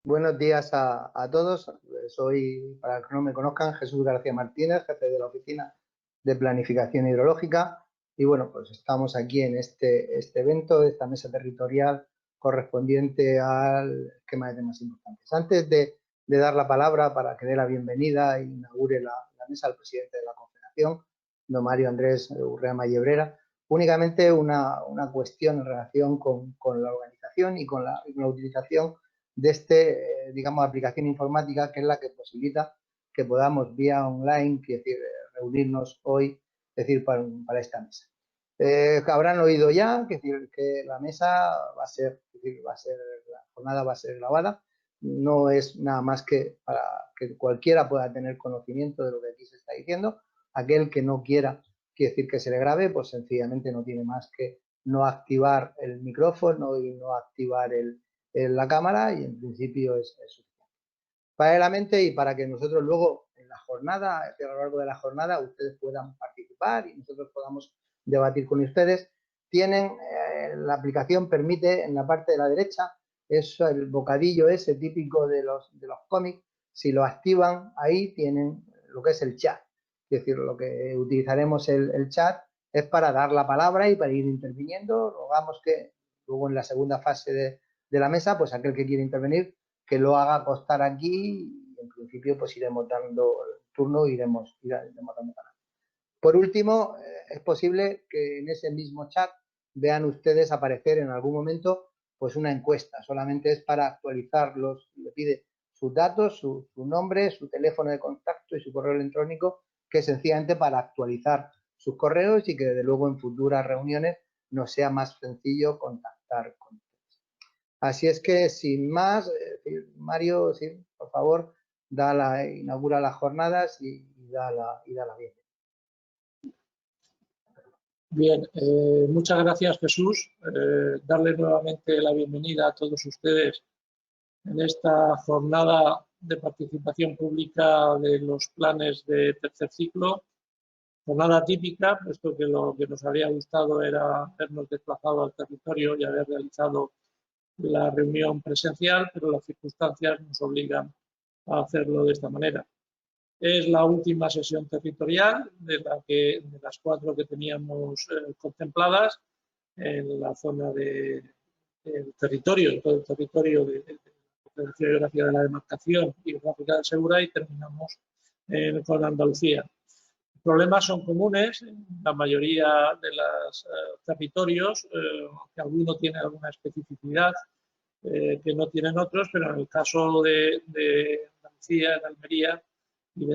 Buenos días a todos. Soy, para los que no me conozcan, Jesús García Martínez, jefe de la Oficina de Planificación Hidrológica. Y bueno, pues estamos aquí en este evento, esta mesa territorial correspondiente al esquema de temas importantes. Antes de dar la palabra para que dé la bienvenida e inaugure la mesa al presidente de la Confederación, don Mario Andrés Urrea Mallebrera, únicamente una cuestión en relación con la organización y con la utilización de digamos, aplicación informática, que es la que posibilita que podamos vía online, es decir, reunirnos hoy, es decir, para esta mesa. Habrán oído ya que la mesa va a ser, la jornada va a ser grabada, no es nada más que para que cualquiera pueda tener conocimiento de lo que aquí se está diciendo. Aquel que no quiera, quiere decir que se le grabe, pues sencillamente no tiene más que no activar el micrófono y no activar en la cámara, y en principio es suficiente. Paralelamente, y para que nosotros luego en la jornada, a lo largo de la jornada, ustedes puedan participar y nosotros podamos debatir con ustedes, tienen, la aplicación permite en la parte de la derecha, eso, el bocadillo ese típico de los cómics, si lo activan ahí tienen lo que es el chat, es decir, lo que utilizaremos el chat es para dar la palabra y para ir interviniendo. Rogamos que luego en la segunda fase de la mesa, pues aquel que quiera intervenir, que lo haga constar aquí y en principio pues iremos dando el turno, iremos dando palabra. Por último, es posible que en ese mismo chat vean ustedes aparecer en algún momento pues una encuesta, solamente es para actualizarlos, le pide sus datos, su nombre, su teléfono de contacto y su correo electrónico, que es sencillamente para actualizar sus correos y que desde luego en futuras reuniones nos sea más sencillo contactar con ustedes. Así es que, sin más, Mario, sí, por favor, inaugura las jornadas y da la bienvenida. Bien, muchas gracias, Jesús. Darle nuevamente la bienvenida a todos ustedes en esta jornada de participación pública de los planes de tercer ciclo. Jornada típica, puesto que lo que nos habría gustado era habernos desplazado al territorio y haber realizado la reunión presencial, pero las circunstancias nos obligan a hacerlo de esta manera. Es la última sesión territorial de las 4 que teníamos contempladas en la zona del territorio, en todo el territorio de la geografía de la demarcación y geográfica del Segura, y terminamos con Andalucía. Los problemas son comunes en la mayoría de los territorios, aunque alguno tiene alguna especificidad que no tienen otros, pero en el caso de Andalucía, de Almería, y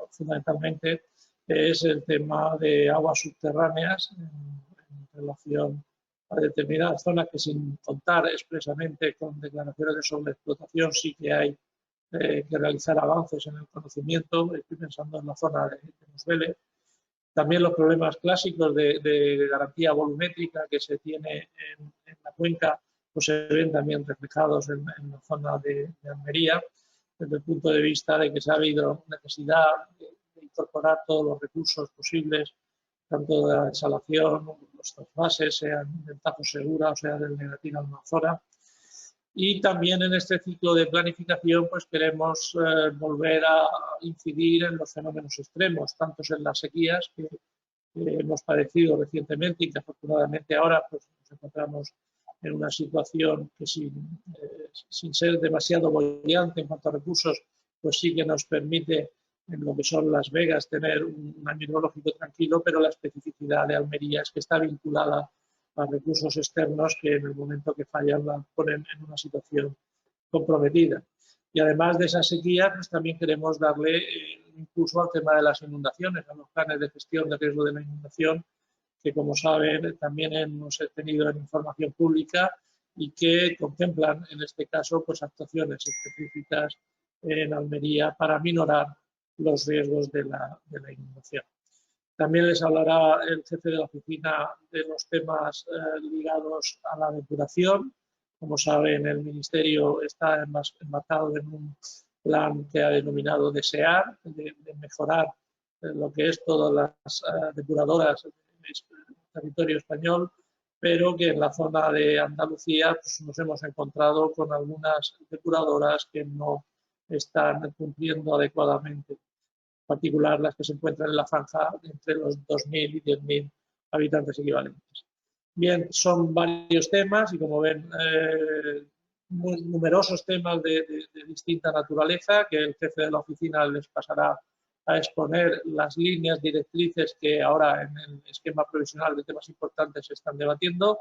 fundamentalmente es el tema de aguas subterráneas en relación a determinadas zonas que, sin contar expresamente con declaraciones de sobreexplotación, sí que hay que realizar avances en el conocimiento. Estoy pensando en la zona de Mosvele. También los problemas clásicos de garantía volumétrica que se tiene en la cuenca, pues se ven también reflejados en la zona de Almería, desde el punto de vista de que se ha habido necesidad de incorporar todos los recursos posibles, tanto de la desalación, los trasvases, sean del Tajo Segura o sea del Negatina Almanzora. Y también en este ciclo de planificación pues queremos volver a incidir en los fenómenos extremos, tanto en las sequías que hemos padecido recientemente y que afortunadamente ahora pues, nos encontramos en una situación que sin ser demasiado bollante en cuanto a recursos, pues sí que nos permite en lo que son Las Vegas tener un año hidrológico tranquilo, pero la especificidad de Almería es que está vinculada a recursos externos que en el momento que fallan la ponen en una situación comprometida. Y además de esa sequía, pues también queremos darle impulso al tema de las inundaciones, a los planes de gestión de riesgo de la inundación, que como saben también hemos tenido en información pública y que contemplan en este caso pues actuaciones específicas en Almería para minorar los riesgos de la inundación. También les hablará el jefe de la oficina de los temas ligados a la depuración. Como saben, el Ministerio está embarcado en un plan que ha denominado DESEAR, de mejorar lo que es todas las depuradoras del territorio español, pero que en la zona de Andalucía pues, nos hemos encontrado con algunas depuradoras que no están cumpliendo adecuadamente, en particular las que se encuentran en la franja entre los 2.000 y 10.000 habitantes equivalentes. Bien, son varios temas y como ven, numerosos temas de distinta naturaleza que el jefe de la oficina les pasará a exponer las líneas directrices que ahora en el esquema provisional de temas importantes se están debatiendo,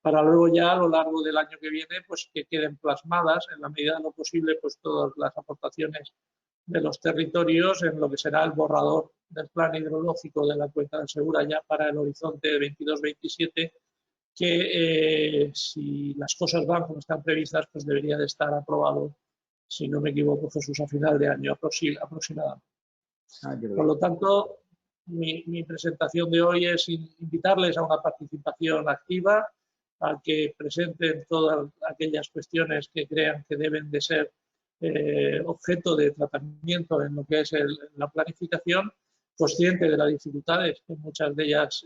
para luego ya a lo largo del año que viene pues que queden plasmadas en la medida de lo posible pues todas las aportaciones de los territorios en lo que será el borrador del plan hidrológico de la cuenca del Segura ya para el horizonte 22-27, que si las cosas van como están previstas, pues debería de estar aprobado, si no me equivoco, Jesús, a final de año aproximadamente. Por lo tanto, mi presentación de hoy es invitarles a una participación activa, a que presenten todas aquellas cuestiones que crean que deben de ser objeto de tratamiento en lo que es la planificación, consciente de las dificultades que muchas de ellas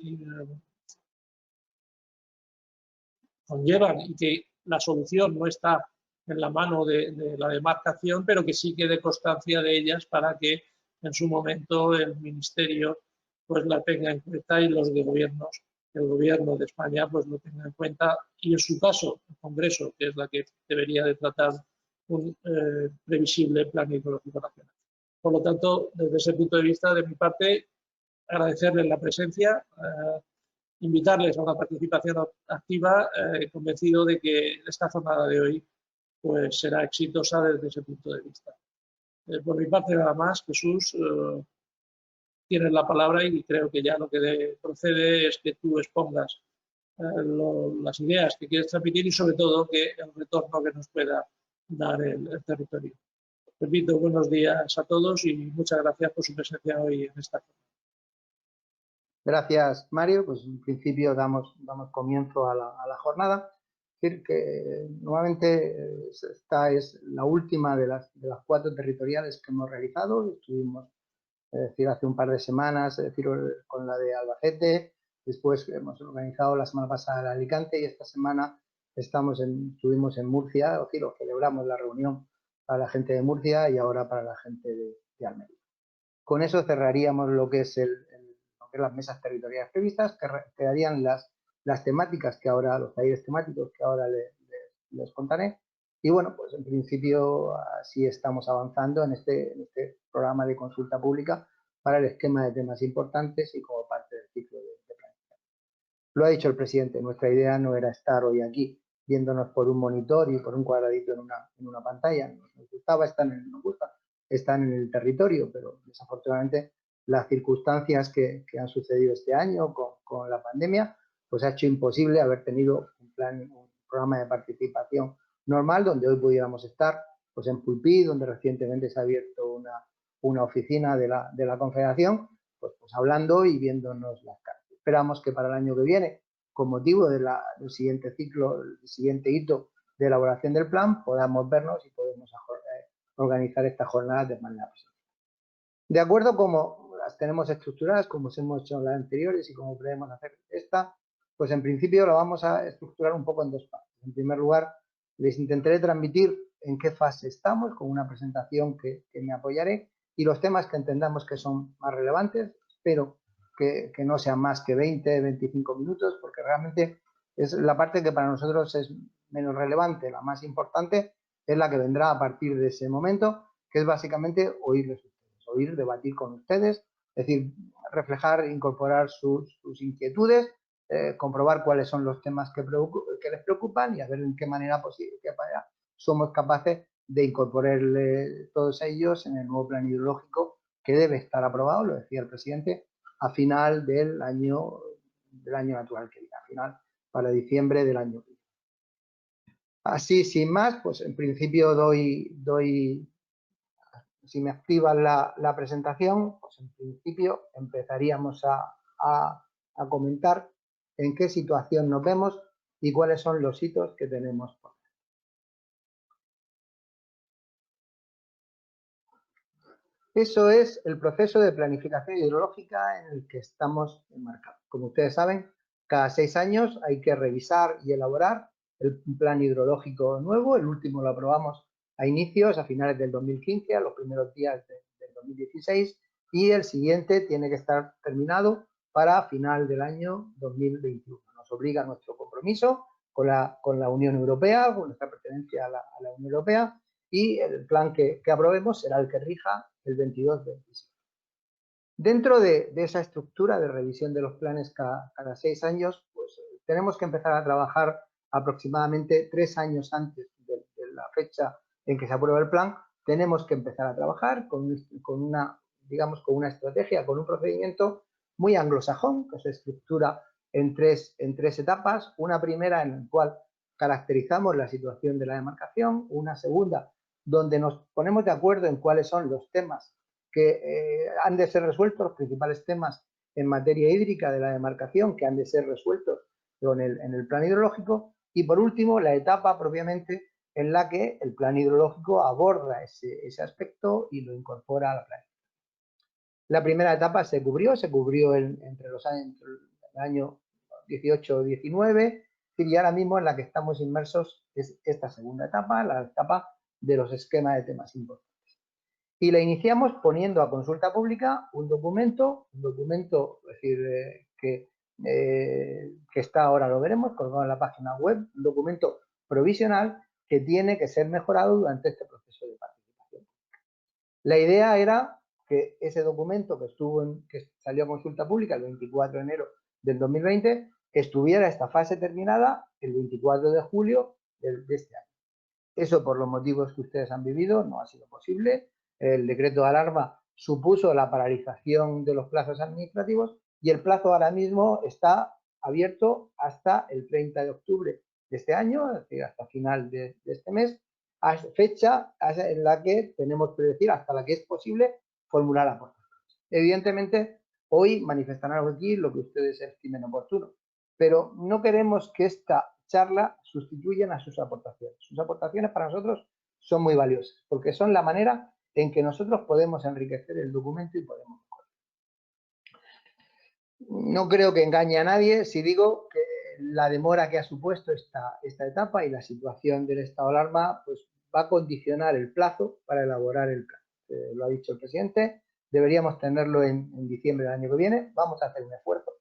conllevan y que la solución no está en la mano de la demarcación, pero que sí quede constancia de ellas para que en su momento el Ministerio pues la tenga en cuenta y los de gobiernos, el Gobierno de España pues lo tenga en cuenta y en su caso el Congreso, que es la que debería de tratar un previsible plan hidrológico nacional. Por lo tanto, desde ese punto de vista, de mi parte, agradecerles la presencia, invitarles a una participación activa, convencido de que esta jornada de hoy pues, será exitosa desde ese punto de vista. Por mi parte nada más, Jesús, tienes la palabra y creo que ya lo que procede es que tú expongas las ideas que quieres transmitir y sobre todo que el retorno que nos pueda dar el territorio. Repito, buenos días a todos y muchas gracias por su presencia hoy en esta jornada. Gracias, Mario. Pues en principio damos comienzo a la jornada. Es decir, que nuevamente esta es la última de las 4 territoriales que hemos realizado. Estuvimos, es decir, hace un par de semanas, es decir, con la de Albacete. Después hemos organizado la semana pasada la Alicante y esta semana estuvimos en Murcia, es decir, celebramos la reunión para la gente de Murcia y ahora para la gente de Almería. Con eso cerraríamos lo que es las mesas territoriales previstas, que quedarían las temáticas que ahora, los talleres temáticos que ahora les contaré. Y bueno, pues en principio así estamos avanzando en este programa de consulta pública para el esquema de temas importantes y como parte del ciclo de planificación. Lo ha dicho el presidente, nuestra idea no era estar hoy aquí viéndonos por un monitor y por un cuadradito en una pantalla. Nos gustaba estar en el territorio, pero desafortunadamente las circunstancias que han sucedido este año con la pandemia, pues ha hecho imposible haber tenido un programa de participación normal donde hoy pudiéramos estar pues en Pulpí, donde recientemente se ha abierto una oficina de la Confederación, pues hablando y viéndonos las caras. Esperamos que para el año que viene, con motivo del siguiente ciclo, el siguiente hito de elaboración del plan, podamos vernos y podemos organizar esta jornada de manera posible. De acuerdo como las tenemos estructuradas, como hemos hecho en las anteriores y como podemos hacer esta, pues en principio lo vamos a estructurar un poco en 2 partes. En primer lugar, les intentaré transmitir en qué fase estamos con una presentación que me apoyaré y los temas que entendamos que son más relevantes. Espero que no sean más que 20-25 minutos porque realmente es la parte que para nosotros es menos relevante. La más importante es la que vendrá a partir de ese momento, que es básicamente oírles oír, debatir con ustedes, es decir, reflejar, incorporar sus inquietudes, comprobar cuáles son los temas que les preocupan y a ver en qué manera somos capaces de incorporar todos ellos en el nuevo plan hidrológico que debe estar aprobado, lo decía el presidente, a final del año natural que viene, a final para diciembre del año que viene. Así, sin más, pues en principio si me activan la presentación, pues en principio empezaríamos a comentar en qué situación nos vemos y cuáles son los hitos que tenemos por delante. Eso es el proceso de planificación hidrológica en el que estamos enmarcados. Como ustedes saben, Cada 6 años hay que revisar y elaborar el plan hidrológico nuevo. El último lo aprobamos a finales del 2015, a los primeros días del 2016, y el siguiente tiene que estar terminado para final del año 2021. Nos obliga a nuestro compromiso con la Unión Europea, con nuestra pertenencia a la Unión Europea, y el plan que aprobemos será el que rija el 22-27. Dentro de esa estructura de revisión de los planes cada 6 años, pues tenemos que empezar a trabajar aproximadamente 3 años antes de la fecha en que se aprueba el plan. Tenemos que empezar a trabajar con una estrategia, con un procedimiento muy anglosajón, que se estructura en tres etapas. Una primera en la cual caracterizamos la situación de la demarcación, una segunda donde nos ponemos de acuerdo en cuáles son los temas que han de ser resueltos, los principales temas en materia hídrica de la demarcación que han de ser resueltos en el plan hidrológico, y por último la etapa propiamente en la que el plan hidrológico aborda ese aspecto y lo incorpora a la planificación. La primera etapa se cubrió entre el año 18-19, y ahora mismo en la que estamos inmersos es esta segunda etapa, la etapa de los esquemas de temas importantes. Y la iniciamos poniendo a consulta pública un documento, es decir, que está ahora, lo veremos, colgado en la página web, un documento provisional que tiene que ser mejorado durante este proceso de participación. La idea era que ese documento que salió a consulta pública el 24 de enero del 2020 estuviera esta fase terminada el 24 de julio de este año. Eso, por los motivos que ustedes han vivido, no ha sido posible. El decreto de alarma supuso la paralización de los plazos administrativos y el plazo ahora mismo está abierto hasta el 30 de octubre de este año, es decir, hasta final de este mes, fecha en la que tenemos que decir, hasta la que es posible, formular aportaciones. Evidentemente, hoy manifestarán aquí lo que ustedes estimen oportuno, pero no queremos que esta charla sustituyan a sus aportaciones. Sus aportaciones para nosotros son muy valiosas, porque son la manera en que nosotros podemos enriquecer el documento y podemos mejorar. No creo que engañe a nadie si digo que la demora que ha supuesto esta etapa y la situación del estado de alarma pues, va a condicionar el plazo para elaborar el plan. Lo ha dicho el presidente, deberíamos tenerlo en diciembre del año que viene. Vamos a hacer un esfuerzo,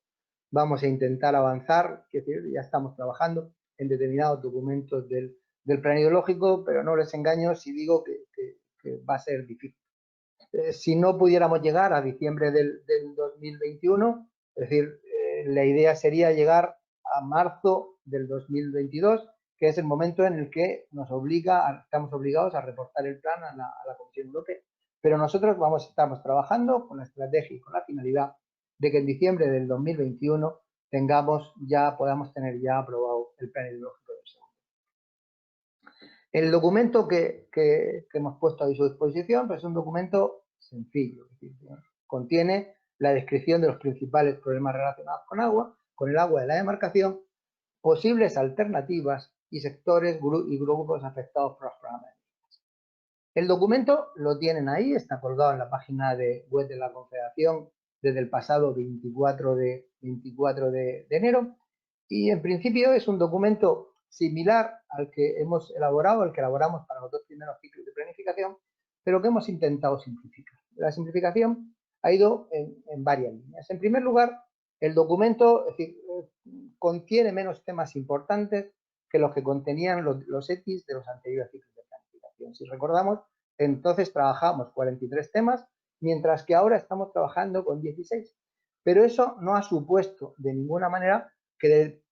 vamos a intentar avanzar, es decir, ya estamos trabajando en determinados documentos del plan hidrológico, pero no les engaño si digo que va a ser difícil. Si no pudiéramos llegar a diciembre del 2021, es decir, la idea sería llegar a marzo del 2022, que es el momento en el que estamos obligados a reportar el plan a la Comisión Europea. Pero nosotros estamos trabajando con la estrategia y con la finalidad de que en diciembre del 2021 podamos tener ya aprobado el plan hidrológico del segundo. El documento que hemos puesto a su disposición pues es un documento sencillo, es decir, contiene la descripción de los principales problemas relacionados con el agua de la demarcación, posibles alternativas y sectores y grupos afectados por los programas. El documento lo tienen ahí, está colgado en la página web de la Confederación desde el pasado 24 de enero, y en principio es un documento similar al que hemos elaborado, al que elaboramos para los dos primeros ciclos de planificación, pero que hemos intentado simplificar. La simplificación ha ido en varias líneas. En primer lugar, el documento contiene menos temas importantes que los que contenían los ETIs de los anteriores ciclos de planificación. Si recordamos, entonces trabajamos 43 temas, mientras que ahora estamos trabajando con 16. Pero eso no ha supuesto de ninguna manera que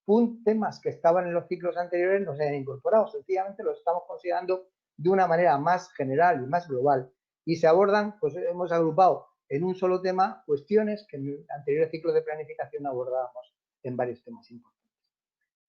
temas que estaban en los ciclos anteriores no se hayan incorporado. Sencillamente los estamos considerando de una manera más general y más global. Y se abordan, pues hemos agrupado en un solo tema cuestiones que en anteriores ciclos de planificación abordábamos en varios temas importantes.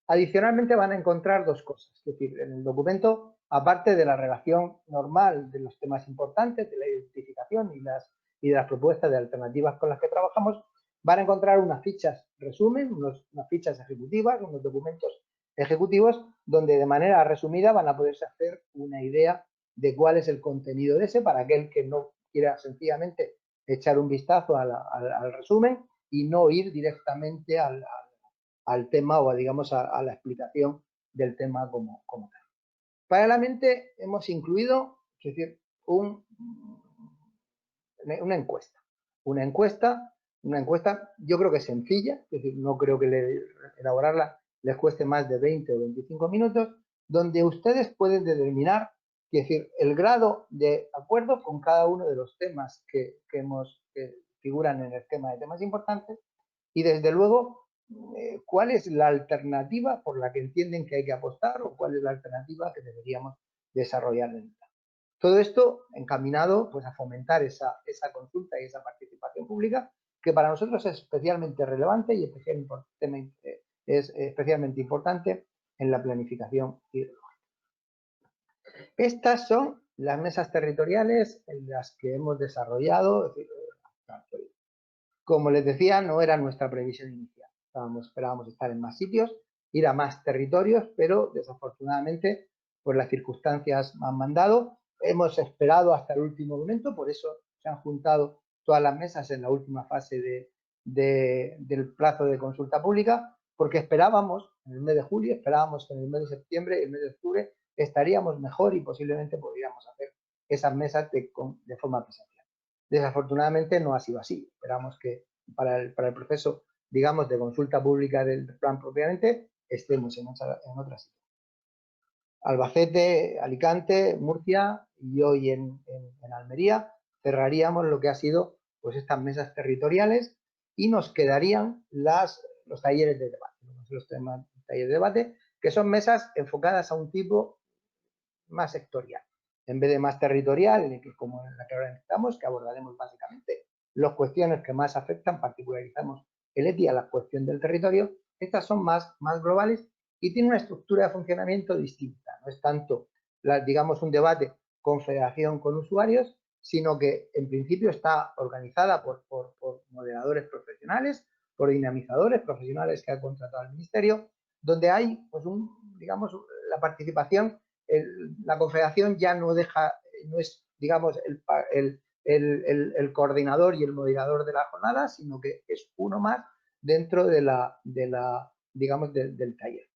Adicionalmente van a encontrar dos cosas, es decir, en el documento, aparte de la relación normal de los temas importantes, de la identificación y de las propuestas de alternativas con las que trabajamos, van a encontrar unas fichas resumen, unas fichas ejecutivas, unos documentos ejecutivos, donde de manera resumida van a poderse hacer una idea de cuál es el contenido de ese, para aquel que no quiera sencillamente echar un vistazo al resumen y no ir directamente al al tema o digamos a la explicación del tema como tal. Paralelamente hemos incluido, es decir, una encuesta yo creo que sencilla, es decir, no creo que elaborarla les cueste más de 20 o 25 minutos, donde ustedes pueden determinar, es decir, el grado de acuerdo con cada uno de los temas que figuran en el esquema de temas importantes y desde luego cuál es la alternativa por la que entienden que hay que apostar o cuál es la alternativa que deberíamos desarrollar en el plan. Todo esto encaminado pues, a fomentar esa consulta y esa participación pública que para nosotros es especialmente relevante y es especialmente importante en la planificación hidrológica. Estas son las mesas territoriales en las que hemos desarrollado. Como les decía, no era nuestra previsión inicial. Esperábamos estar en más sitios, ir a más territorios, pero desafortunadamente, por las circunstancias han mandado. Hemos esperado hasta el último momento, por eso se han juntado todas las mesas en la última fase del plazo de consulta pública, porque esperábamos en el mes de julio, esperábamos que en el mes de septiembre y el mes de octubre estaríamos mejor y posiblemente podríamos hacer esas mesas de forma presencial. Desafortunadamente no ha sido así. Esperamos que para el proceso, digamos, de consulta pública del plan propiamente, estemos en otra situación. Albacete, Alicante, Murcia y hoy en Almería cerraríamos lo que ha sido pues estas mesas territoriales y nos quedarían los talleres de debate, los talleres de debate, que son mesas enfocadas a un tipo más sectorial. En vez de más territorial, como en la que ahora estamos, que abordaremos básicamente las cuestiones que más afectan, particularizamos el ETI a la cuestión del territorio, estas son más globales y tienen una estructura de funcionamiento distinta. No es tanto, digamos, un debate con federación con usuarios, sino que en principio está organizada por moderadores profesionales, por dinamizadores profesionales que ha contratado el Ministerio, donde hay, pues, digamos, la participación. La confederación ya no es, digamos, el coordinador y el moderador de la jornada, sino que es uno más dentro digamos, del taller.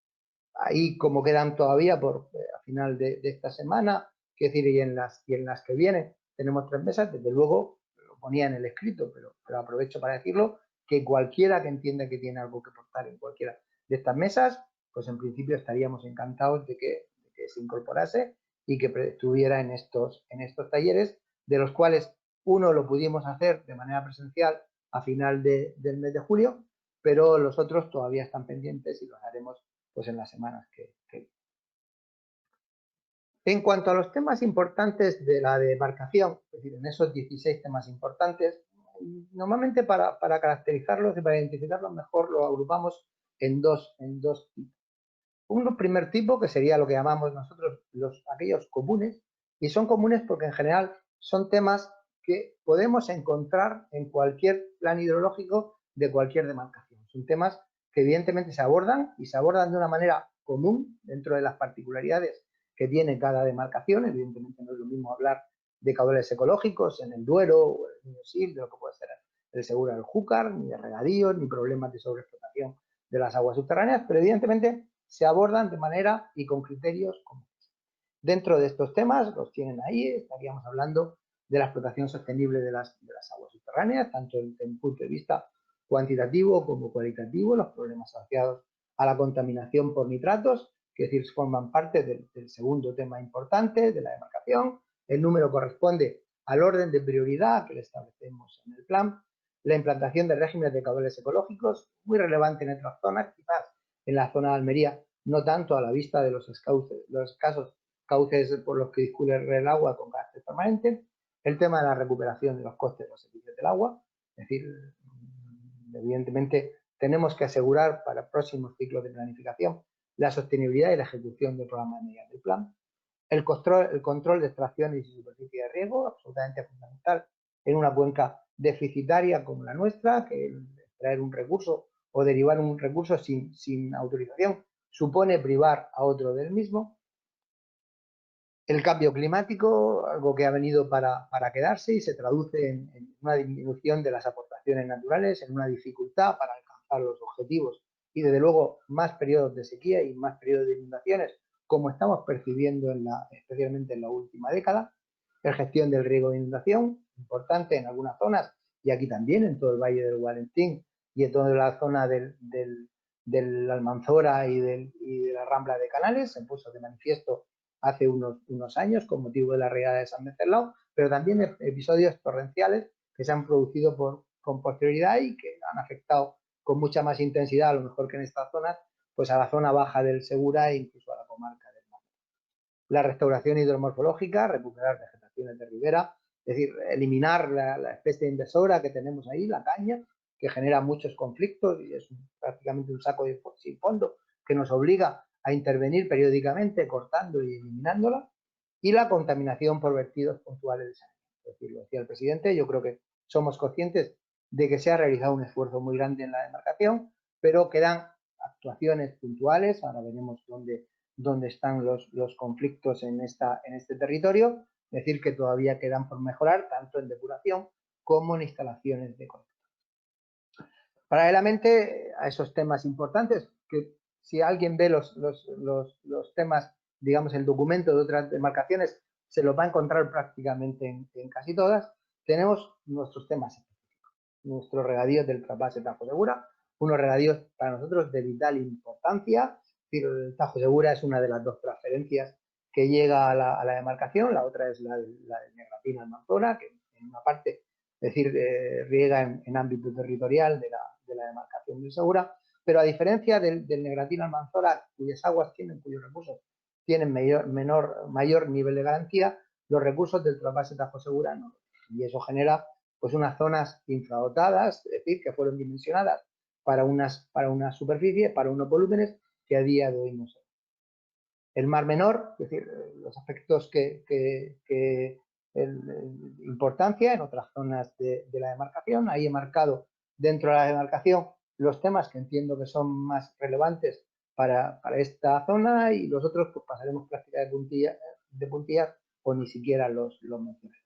Ahí, como quedan todavía a final de esta semana, es decir, y en las que vienen, tenemos 3 mesas, desde luego, lo ponía en el escrito, pero aprovecho para decirlo, que cualquiera que entienda que tiene algo que aportar en cualquiera de estas mesas, pues en principio estaríamos encantados de que se incorporase y que estuviera en estos talleres, de los cuales uno lo pudimos hacer de manera presencial a final del mes de julio, pero los otros todavía están pendientes y los haremos pues en las semanas que En cuanto a los temas importantes de la demarcación, es decir, en esos 16 temas importantes, normalmente para caracterizarlos y para identificarlos mejor los agrupamos en dos tipos. Un primer tipo, que sería lo que llamamos nosotros aquellos comunes, y son comunes porque en general son temas que podemos encontrar en cualquier plan hidrológico de cualquier demarcación. Son temas que evidentemente se abordan y se abordan de una manera común dentro de las particularidades que tiene cada demarcación. Evidentemente no es lo mismo hablar de caudales ecológicos en el Duero o el Miño-Sil, de lo que puede ser el Segura del Júcar, ni de regadíos, ni problemas de sobreexplotación de las aguas subterráneas, pero evidentemente se abordan de manera y con criterios comunes. Dentro de estos temas, los tienen ahí, estaríamos hablando de la explotación sostenible de las aguas subterráneas, tanto desde un punto de vista cuantitativo como cualitativo, los problemas asociados a la contaminación por nitratos, que es decir, forman parte del segundo tema importante de la demarcación. El número corresponde al orden de prioridad que le establecemos en el plan. La implantación de regímenes de caudales ecológicos, muy relevante en otras zonas, quizás en la zona de Almería no tanto a la vista de los escasos cauces por los que discurre el agua con carácter permanente. El tema de la recuperación de los costes de los servicios del agua, es decir, evidentemente tenemos que asegurar para próximos ciclos de planificación la sostenibilidad y la ejecución del programa de medidas del plan. El control de extracciones y superficie de riego, absolutamente fundamental en una cuenca deficitaria como la nuestra, que extraer un recurso o derivar un recurso sin autorización supone privar a otro del mismo. El cambio climático, algo que ha venido para quedarse y se traduce en una disminución de las aportaciones naturales, en una dificultad para alcanzar los objetivos y desde luego más periodos de sequía y más periodos de inundaciones, como estamos percibiendo especialmente en la última década. La gestión del riego de inundación, importante en algunas zonas, y aquí también en todo el Valle del Gualentín y en toda la zona del Almanzora y de la Rambla de Canales, se puso de manifiesto hace unos años con motivo de la riada de San Venceslao, pero también episodios torrenciales que se han producido con posterioridad y que han afectado con mucha más intensidad, a lo mejor que en estas zonas, pues a la zona baja del Segura e incluso a la comarca del Mar. La restauración hidromorfológica, recuperar vegetaciones de ribera, es decir, eliminar la especie invasora que tenemos ahí, la caña, que genera muchos conflictos y es prácticamente un saco sin fondo que nos obliga a intervenir periódicamente cortando y eliminándola, y la contaminación por vertidos puntuales de saneamiento. Es decir, lo decía el presidente, yo creo que somos conscientes de que se ha realizado un esfuerzo muy grande en la demarcación, pero quedan actuaciones puntuales, ahora veremos dónde están los conflictos en este territorio, es decir, que todavía quedan por mejorar, tanto en depuración como en instalaciones de colectores. Paralelamente a esos temas importantes, que si alguien ve los temas, digamos, el documento de otras demarcaciones, se los va a encontrar prácticamente en casi todas, tenemos nuestros temas específicos, nuestros regadíos del trasvase Tajo Segura, unos regadíos para nosotros de vital importancia. El Tajo Segura es una de las dos transferencias que llega a la demarcación, la otra es la de Negratina Almanzora, que en una parte, es decir, riega en ámbito territorial de la demarcación del Segura, pero a diferencia del Negratina Almanzora, cuyas aguas cuyos recursos tienen mayor nivel de garantía, los recursos del trasvase Tajo Segura no. Y eso genera pues unas zonas infradotadas, es decir, que fueron dimensionadas para una superficie, para unos volúmenes que a día de hoy no se ven. El Mar Menor, es decir, los aspectos importancia en otras zonas de la demarcación. Ahí he marcado dentro de la demarcación los temas que entiendo que son más relevantes para esta zona y los otros pues pasaremos prácticas de puntillas o ni siquiera los mencionaremos.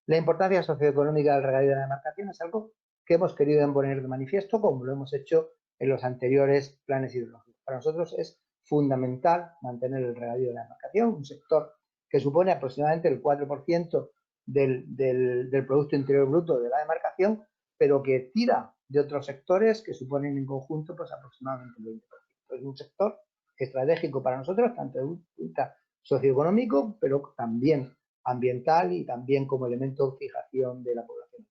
La importancia socioeconómica del regadío de la demarcación es algo que hemos querido poner de manifiesto, como lo hemos hecho en los anteriores planes hidrológicos. Para nosotros es fundamental mantener el regadío de la demarcación, un sector que supone aproximadamente el 4% del Producto Interior Bruto de la demarcación, pero que tira de otros sectores que suponen en conjunto pues aproximadamente el 20%. Es un sector estratégico para nosotros, tanto desde un punto de vista socioeconómico, pero también ambiental y también como elemento de fijación de la población.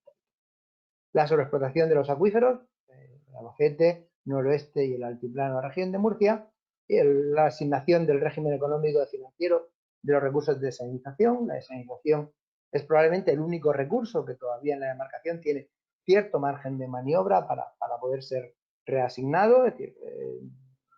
La sobreexplotación de los acuíferos, el Albacete, noroeste y el altiplano de la región de Murcia, y la asignación del régimen económico y financiero de los recursos de desalinización. La desalinización es probablemente el único recurso que todavía en la demarcación tiene cierto margen de maniobra para poder ser reasignado, es decir,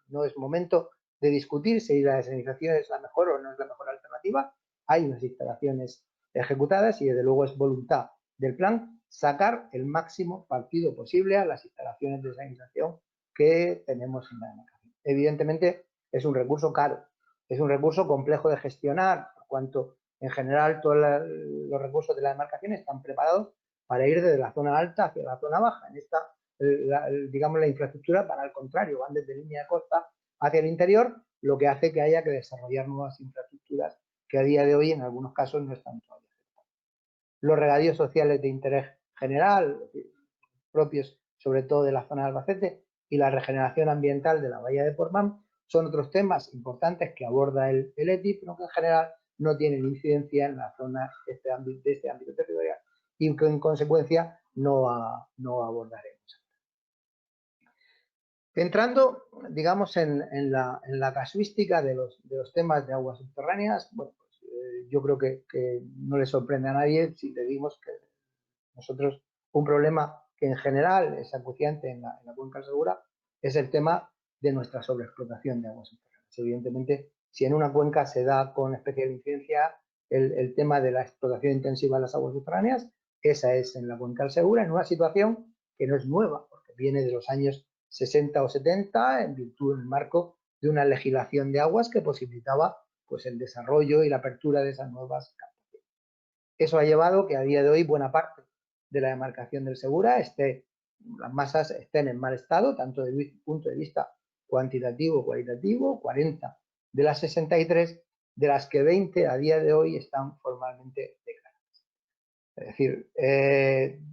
no es momento de discutir si la desalinización es la mejor o no es la mejor alternativa. Hay unas instalaciones ejecutadas y desde luego es voluntad del plan sacar el máximo partido posible a las instalaciones de desalinización que tenemos en la demarcación. Evidentemente es un recurso caro, es un recurso complejo de gestionar, por cuanto en general todos los recursos de la demarcación están preparados para ir desde la zona alta hacia la zona baja. En esta, digamos, la infraestructura, para al contrario, van desde línea de costa hacia el interior, lo que hace que haya que desarrollar nuevas infraestructuras que a día de hoy en algunos casos no están todavía. Los regadíos sociales de interés general, propios sobre todo de la zona de Albacete, y la regeneración ambiental de la bahía de Portmán son otros temas importantes que aborda el ETI, pero que en general no tienen incidencia en la zona de este ámbito territorial y que en consecuencia no abordaremos. Entrando, digamos, en la casuística de los temas de aguas subterráneas, bueno, pues, yo creo que no le sorprende a nadie si te dimos que nosotros un problema que en general es acuciante en la cuenca del Segura es el tema de nuestra sobreexplotación de aguas subterráneas. Evidentemente, si en una cuenca se da con especial incidencia el tema de la explotación intensiva de las aguas subterráneas, esa es en la cuenca del Segura, en una situación que no es nueva, porque viene de los años 60 o 70 en virtud del marco de una legislación de aguas que posibilitaba pues, el desarrollo y la apertura de esas nuevas captaciones. Eso ha llevado que a día de hoy buena parte de la demarcación del Segura esté las masas estén en mal estado, tanto desde el punto de vista cuantitativo, cualitativo, 40 de las 63, de las que 20 a día de hoy están formalmente declaradas. Es decir,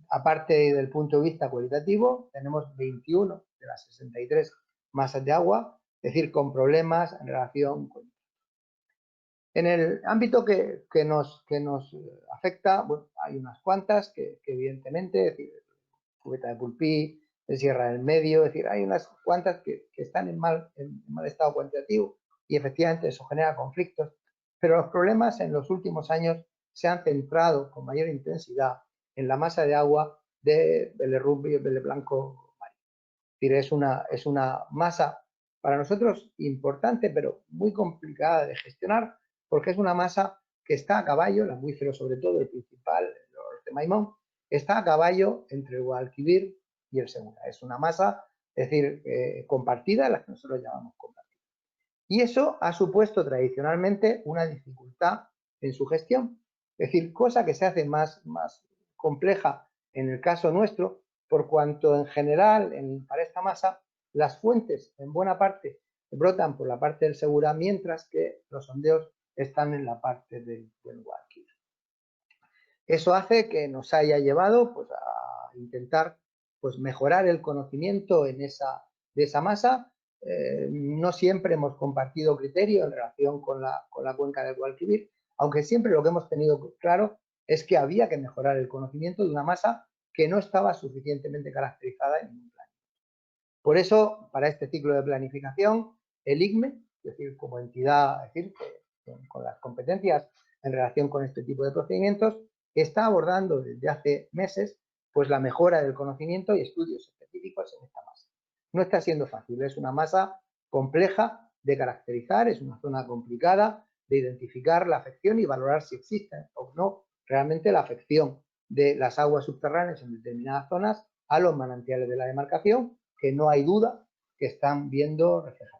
aparte del punto de vista cualitativo, tenemos 21 de las 63 masas de agua, es decir, con problemas en relación con... En el ámbito que nos afecta, bueno, hay unas cuantas que evidentemente, es decir, Cubeta de Pulpí, de Sierra del Medio, es decir, hay unas cuantas que están en mal estado cuantitativo y efectivamente eso genera conflictos, pero los problemas en los últimos años se han centrado con mayor intensidad en la masa de agua de Belerrubio y Belleblanco Marín. Es decir, es una masa para nosotros importante, pero muy complicada de gestionar, porque es una masa que está a caballo, el acuífero sobre todo, el principal, el de Maimón, está a caballo entre el Guadalquivir y el Segura. Es una masa, es decir, compartida, la que nosotros llamamos compartida. Y eso ha supuesto tradicionalmente una dificultad en su gestión, es decir, cosa que se hace más compleja en el caso nuestro, por cuanto en general para esta masa las fuentes en buena parte brotan por la parte del Segura, mientras que los sondeos están en la parte del Guadalquivir. Eso hace que nos haya llevado pues, a intentar pues, mejorar el conocimiento de esa masa. No siempre hemos compartido criterio en relación con la cuenca del Guadalquivir, aunque siempre lo que hemos tenido claro es que había que mejorar el conocimiento de una masa que no estaba suficientemente caracterizada en ningún plan. Por eso, para este ciclo de planificación, el ICME, es decir, como entidad, es decir, con las competencias en relación con este tipo de procedimientos, está abordando desde hace meses pues la mejora del conocimiento y estudios específicos en esta masa. No está siendo fácil, es una masa compleja de caracterizar, es una zona complicada de identificar la afección y valorar si existe o no realmente la afección de las aguas subterráneas en determinadas zonas a los manantiales de la demarcación, que no hay duda que están viendo reflejados.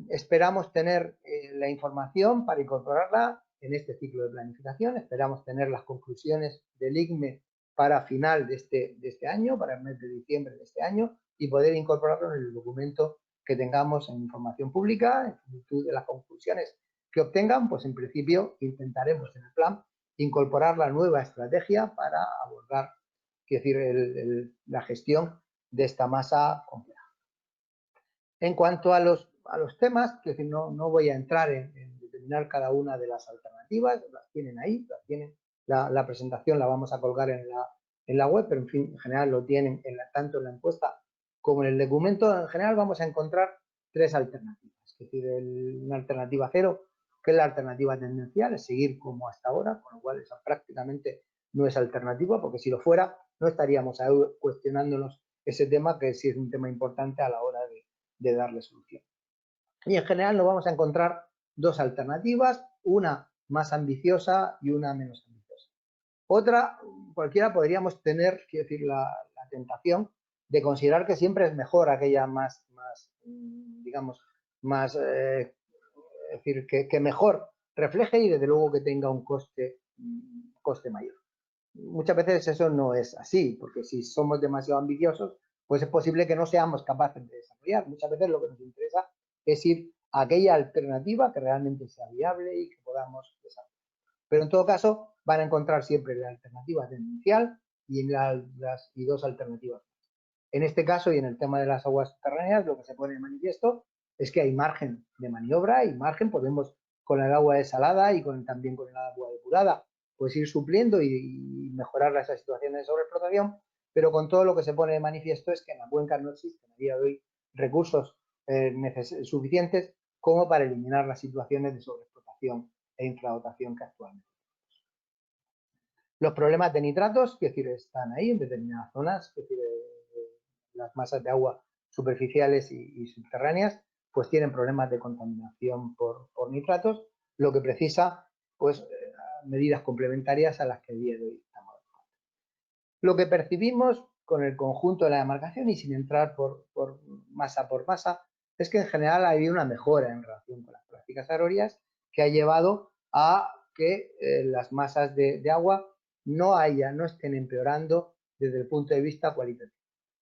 Esperamos tener la información para incorporarla en este ciclo de planificación. Esperamos tener las conclusiones del ICME para final de este año, para el mes de diciembre de este año, y poder incorporarlo en el documento que tengamos en información pública. En virtud de las conclusiones que obtengan, pues en principio intentaremos en el plan incorporar la nueva estrategia para abordar, es decir, la gestión de esta masa compleja. En cuanto a los temas, es decir, no voy a entrar en determinar cada una de las alternativas, las tienen ahí, la presentación la vamos a colgar en la web, pero en fin, en general lo tienen tanto en la encuesta como en el documento. En general vamos a encontrar tres alternativas, es decir, una alternativa cero, que es la alternativa tendencial, es seguir como hasta ahora, con lo cual esa prácticamente no es alternativa, porque si lo fuera, no estaríamos ahí cuestionándonos ese tema, que sí es un tema importante a la hora de darle solución. Y en general nos vamos a encontrar dos alternativas, una más ambiciosa y una menos ambiciosa. Otra, cualquiera podríamos tener, quiero decir, la tentación de considerar que siempre es mejor aquella más digamos, más, es decir, que mejor refleje y desde luego que tenga un coste mayor. Muchas veces eso no es así, porque si somos demasiado ambiciosos, pues es posible que no seamos capaces de desarrollar. Muchas veces lo que nos interesa es ir a aquella alternativa que realmente sea viable y que podamos desarrollar. Pero en todo caso, van a encontrar siempre la alternativa tendencial y dos alternativas. En este caso y en el tema de las aguas subterráneas, lo que se pone de manifiesto es que hay margen de maniobra y margen, podemos con el agua desalada y también con el agua depurada, pues ir supliendo y mejorar esas situaciones de sobreexplotación, pero con todo lo que se pone de manifiesto es que en la cuenca no existen a día de hoy recursos suficientes como para eliminar las situaciones de sobreexplotación e infradotación que actualmente tenemos. Los problemas de nitratos, es decir, están ahí en determinadas zonas, es decir, las masas de agua superficiales y subterráneas, pues tienen problemas de contaminación por nitratos, lo que precisa pues medidas complementarias a las que a día de hoy estamos. Lo que percibimos con el conjunto de la demarcación y sin entrar por masa, es que en general ha habido una mejora en relación con las prácticas agrarias que ha llevado a que las masas de agua no estén empeorando desde el punto de vista cualitativo.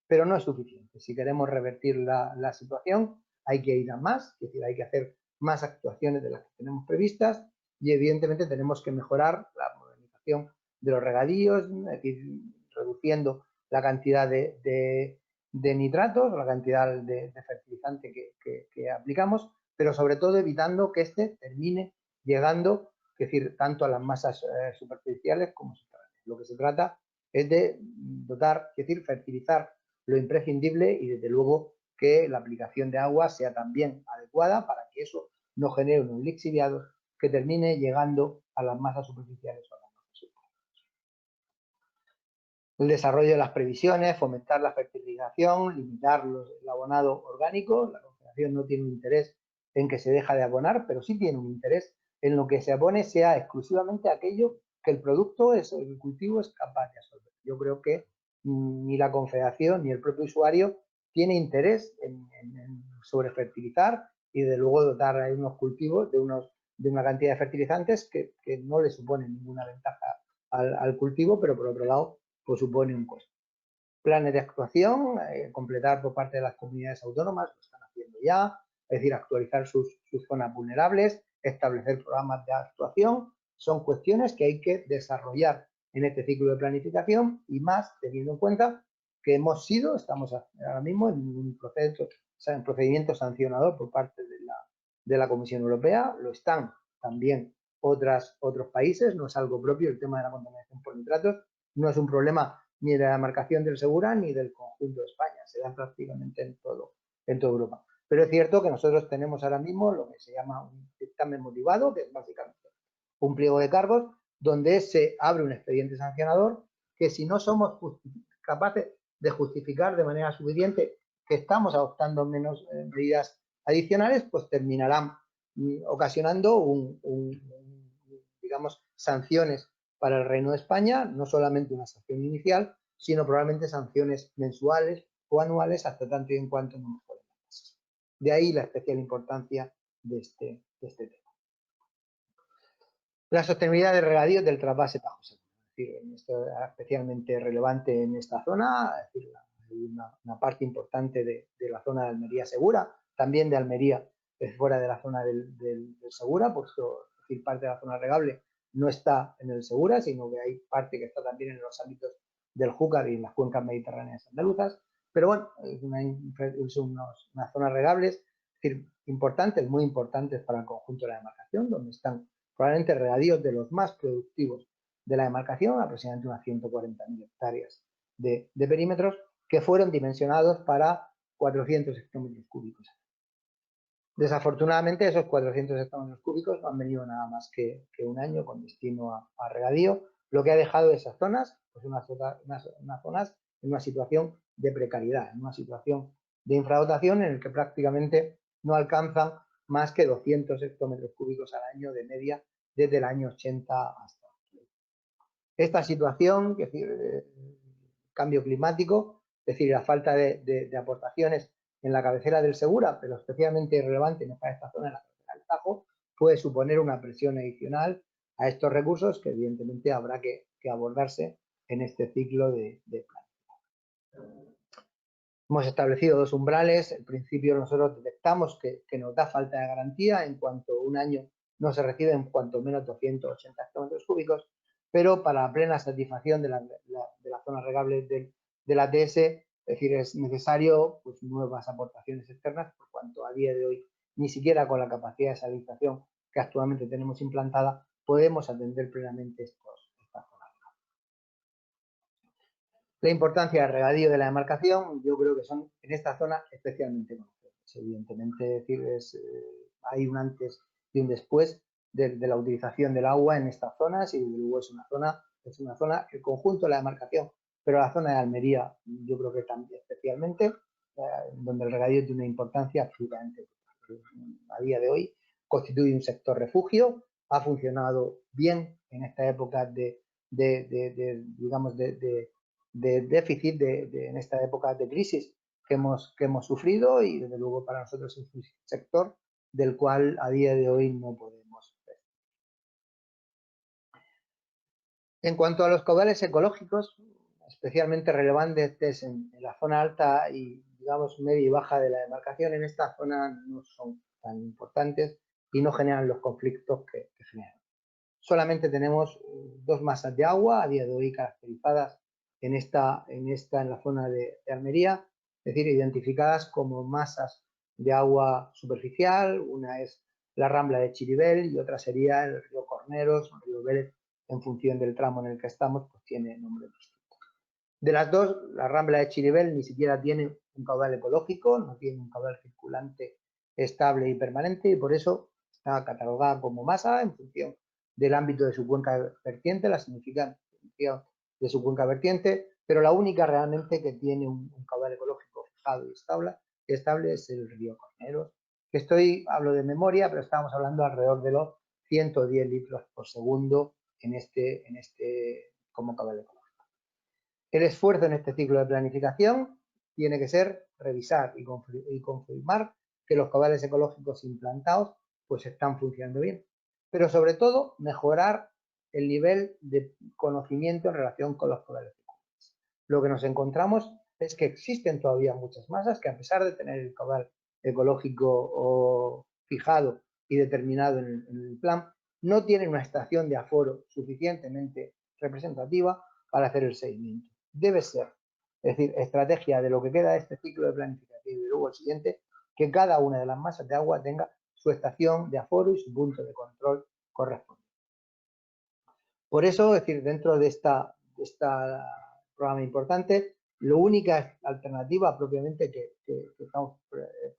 Pero no es suficiente. Si queremos revertir la situación, hay que ir a más, es decir, hay que hacer más actuaciones de las que tenemos previstas y evidentemente tenemos que mejorar la modernización de los regadíos, es decir, reduciendo la cantidad de nitratos, la cantidad de fertilizante que aplicamos, pero sobre todo evitando que este termine llegando, es decir, tanto a las masas superficiales como subterráneas. Lo que se trata es de dotar, es decir, fertilizar lo imprescindible y desde luego que la aplicación de agua sea también adecuada para que eso no genere unos lixiviados que termine llegando a las masas superficiales o a las masas subterráneas. El desarrollo de las previsiones, fomentar la fertilización, limitar el abonado orgánico. La Confederación no tiene un interés en que se deje de abonar, pero sí tiene un interés en lo que se abone sea exclusivamente aquello que el producto, el cultivo, es capaz de absorber. Yo creo que ni la Confederación ni el propio usuario tiene interés en sobrefertilizar y de luego dotar a unos cultivos de una cantidad de fertilizantes que no le suponen ninguna ventaja al cultivo, pero por otro lado pues supone un costo. Planes de actuación, completar por parte de las comunidades autónomas, lo están haciendo ya, es decir, actualizar sus zonas vulnerables, establecer programas de actuación, son cuestiones que hay que desarrollar en este ciclo de planificación y más teniendo en cuenta que estamos ahora mismo en un procedimiento sancionador por parte de la Comisión Europea, lo están también otros países, no es algo propio el tema de la contaminación por nitratos, no es un problema ni de la demarcación del Segura ni del conjunto de España, se da prácticamente en toda Europa. Pero es cierto que nosotros tenemos ahora mismo lo que se llama un dictamen motivado, que es básicamente un pliego de cargos, donde se abre un expediente sancionador que si no somos capaces de justificar de manera suficiente que estamos adoptando menos medidas adicionales, pues terminarán ocasionando digamos, sanciones para el Reino de España, no solamente una sanción inicial, sino probablemente sanciones mensuales o anuales hasta tanto y en cuanto no mejoren las tasas. De ahí la especial importancia de este tema. La sostenibilidad del regadío del trasvase Tajo Segura. Es decir, esto es especialmente relevante en esta zona, es decir, hay una parte importante de la zona de Almería Segura, también de Almería fuera de la zona del Segura, pues es decir, parte de la zona regable no está en el Segura, sino que hay parte que está también en los ámbitos del Júcar y en las cuencas mediterráneas andaluzas. Pero bueno, es una zona regables, es decir, importantes, muy importantes para el conjunto de la demarcación, donde están probablemente regadíos de los más productivos de la demarcación, aproximadamente unas 140.000 hectáreas de perímetros, que fueron dimensionados para 400 hectómetros cúbicos. Desafortunadamente, esos 400 hectómetros cúbicos no han venido nada más que un año con destino a regadío, lo que ha dejado esas zonas, pues unas zonas en una situación de precariedad, en una situación de infradotación en el que prácticamente no alcanzan más que 200 hectómetros cúbicos al año de media desde el año 80 hasta hoy. Esta situación, es decir, cambio climático, es decir, la falta de aportaciones en la cabecera del Segura, pero especialmente relevante para esta zona, en la cabecera del Tajo, puede suponer una presión adicional a estos recursos que evidentemente habrá que abordarse en este ciclo de planificación. Hemos establecido dos umbrales. En principio nosotros detectamos que nos da falta de garantía en cuanto un año no se reciben cuanto menos 280 hectómetros cúbicos, pero para la plena satisfacción de la zona regable del ATS, es decir, es necesario pues, nuevas aportaciones externas, por cuanto a día de hoy ni siquiera con la capacidad de salinización que actualmente tenemos implantada podemos atender plenamente estas zonas. La importancia del regadío de la demarcación, yo creo que son en esta zona especialmente conocidas. Evidentemente, es decir, hay un antes y un después de la utilización del agua en estas zonas y luego es una zona, el conjunto de la demarcación, pero la zona de Almería, yo creo que también especialmente, donde el regadío tiene una importancia absolutamente. A día de hoy constituye un sector refugio, ha funcionado bien en esta época de déficit en esta época de crisis que hemos sufrido y desde luego para nosotros es un sector del cual a día de hoy no podemos ver. En cuanto a los caudales ecológicos, especialmente relevantes en la zona alta y, digamos, media y baja de la demarcación. En esta zona no son tan importantes y no generan los conflictos que generan. Solamente tenemos 2 masas de agua a día de hoy caracterizadas en la zona de Almería, es decir, identificadas como masas de agua superficial. Una es la Rambla de Chiribel y otra sería el río Corneros, el río Vélez, en función del tramo en el que estamos, pues tiene nombre distinto. De las dos, la Rambla de Chiribel ni siquiera tiene un caudal ecológico, no tiene un caudal circulante estable y permanente, y por eso está catalogada como masa en función del ámbito de su cuenca vertiente, la significación de su cuenca vertiente, pero la única realmente que tiene un caudal ecológico fijado y estable es el río Corneros, que hablo de memoria, pero estábamos hablando alrededor de los 110 litros por segundo como caudal ecológico. El esfuerzo en este ciclo de planificación tiene que ser revisar y confirmar que los caudales ecológicos implantados pues están funcionando bien, pero sobre todo mejorar el nivel de conocimiento en relación con los caudales circulantes. Lo que nos encontramos es que existen todavía muchas masas que, a pesar de tener el caudal ecológico fijado y determinado en el plan, no tienen una estación de aforo suficientemente representativa para hacer el seguimiento. Debe ser, es decir, estrategia de lo que queda de este ciclo de planificación y luego el siguiente, que cada una de las masas de agua tenga su estación de aforo y su punto de control correspondiente. Por eso, es decir, dentro de esta programa importante, la única alternativa propiamente que estamos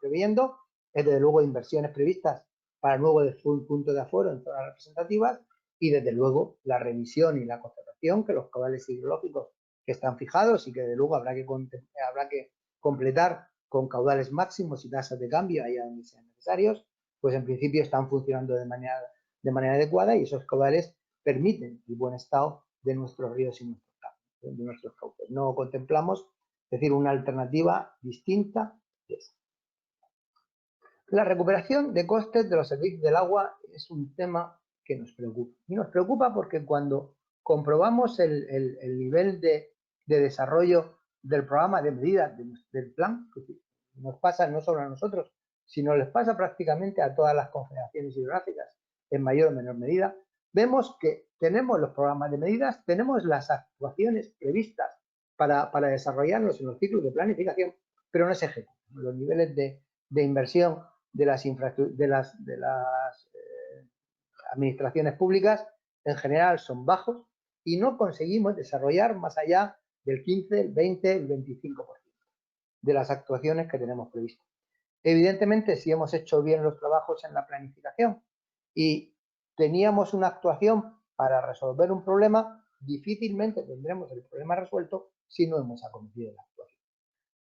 previendo es, desde luego, inversiones previstas para el nuevo punto de aforo en zonas representativas y, desde luego, la revisión y la constatación que los caudales hidrológicos que están fijados y que, desde luego, habrá que completar con caudales máximos y tasas de cambio allá donde sean necesarios, pues en principio están funcionando de manera adecuada, y esos caudales permiten el buen estado de nuestros ríos y de nuestros cauces. No contemplamos, es decir, una alternativa distinta de esa. La recuperación de costes de los servicios del agua es un tema que nos preocupa. Y nos preocupa porque cuando comprobamos el nivel de desarrollo del programa de medidas del plan, que nos pasa no solo a nosotros, sino les pasa prácticamente a todas las confederaciones hidrográficas en mayor o menor medida, vemos que tenemos los programas de medidas, tenemos las actuaciones previstas para desarrollarlos en los ciclos de planificación, pero no se ejecutan. Los niveles de inversión de las administraciones públicas en general son bajos y no conseguimos desarrollar más allá del 15, el 20, el 25% de las actuaciones que tenemos previstas. Evidentemente, si hemos hecho bien los trabajos en la planificación y teníamos una actuación para resolver un problema, difícilmente tendremos el problema resuelto si no hemos acometido la actuación.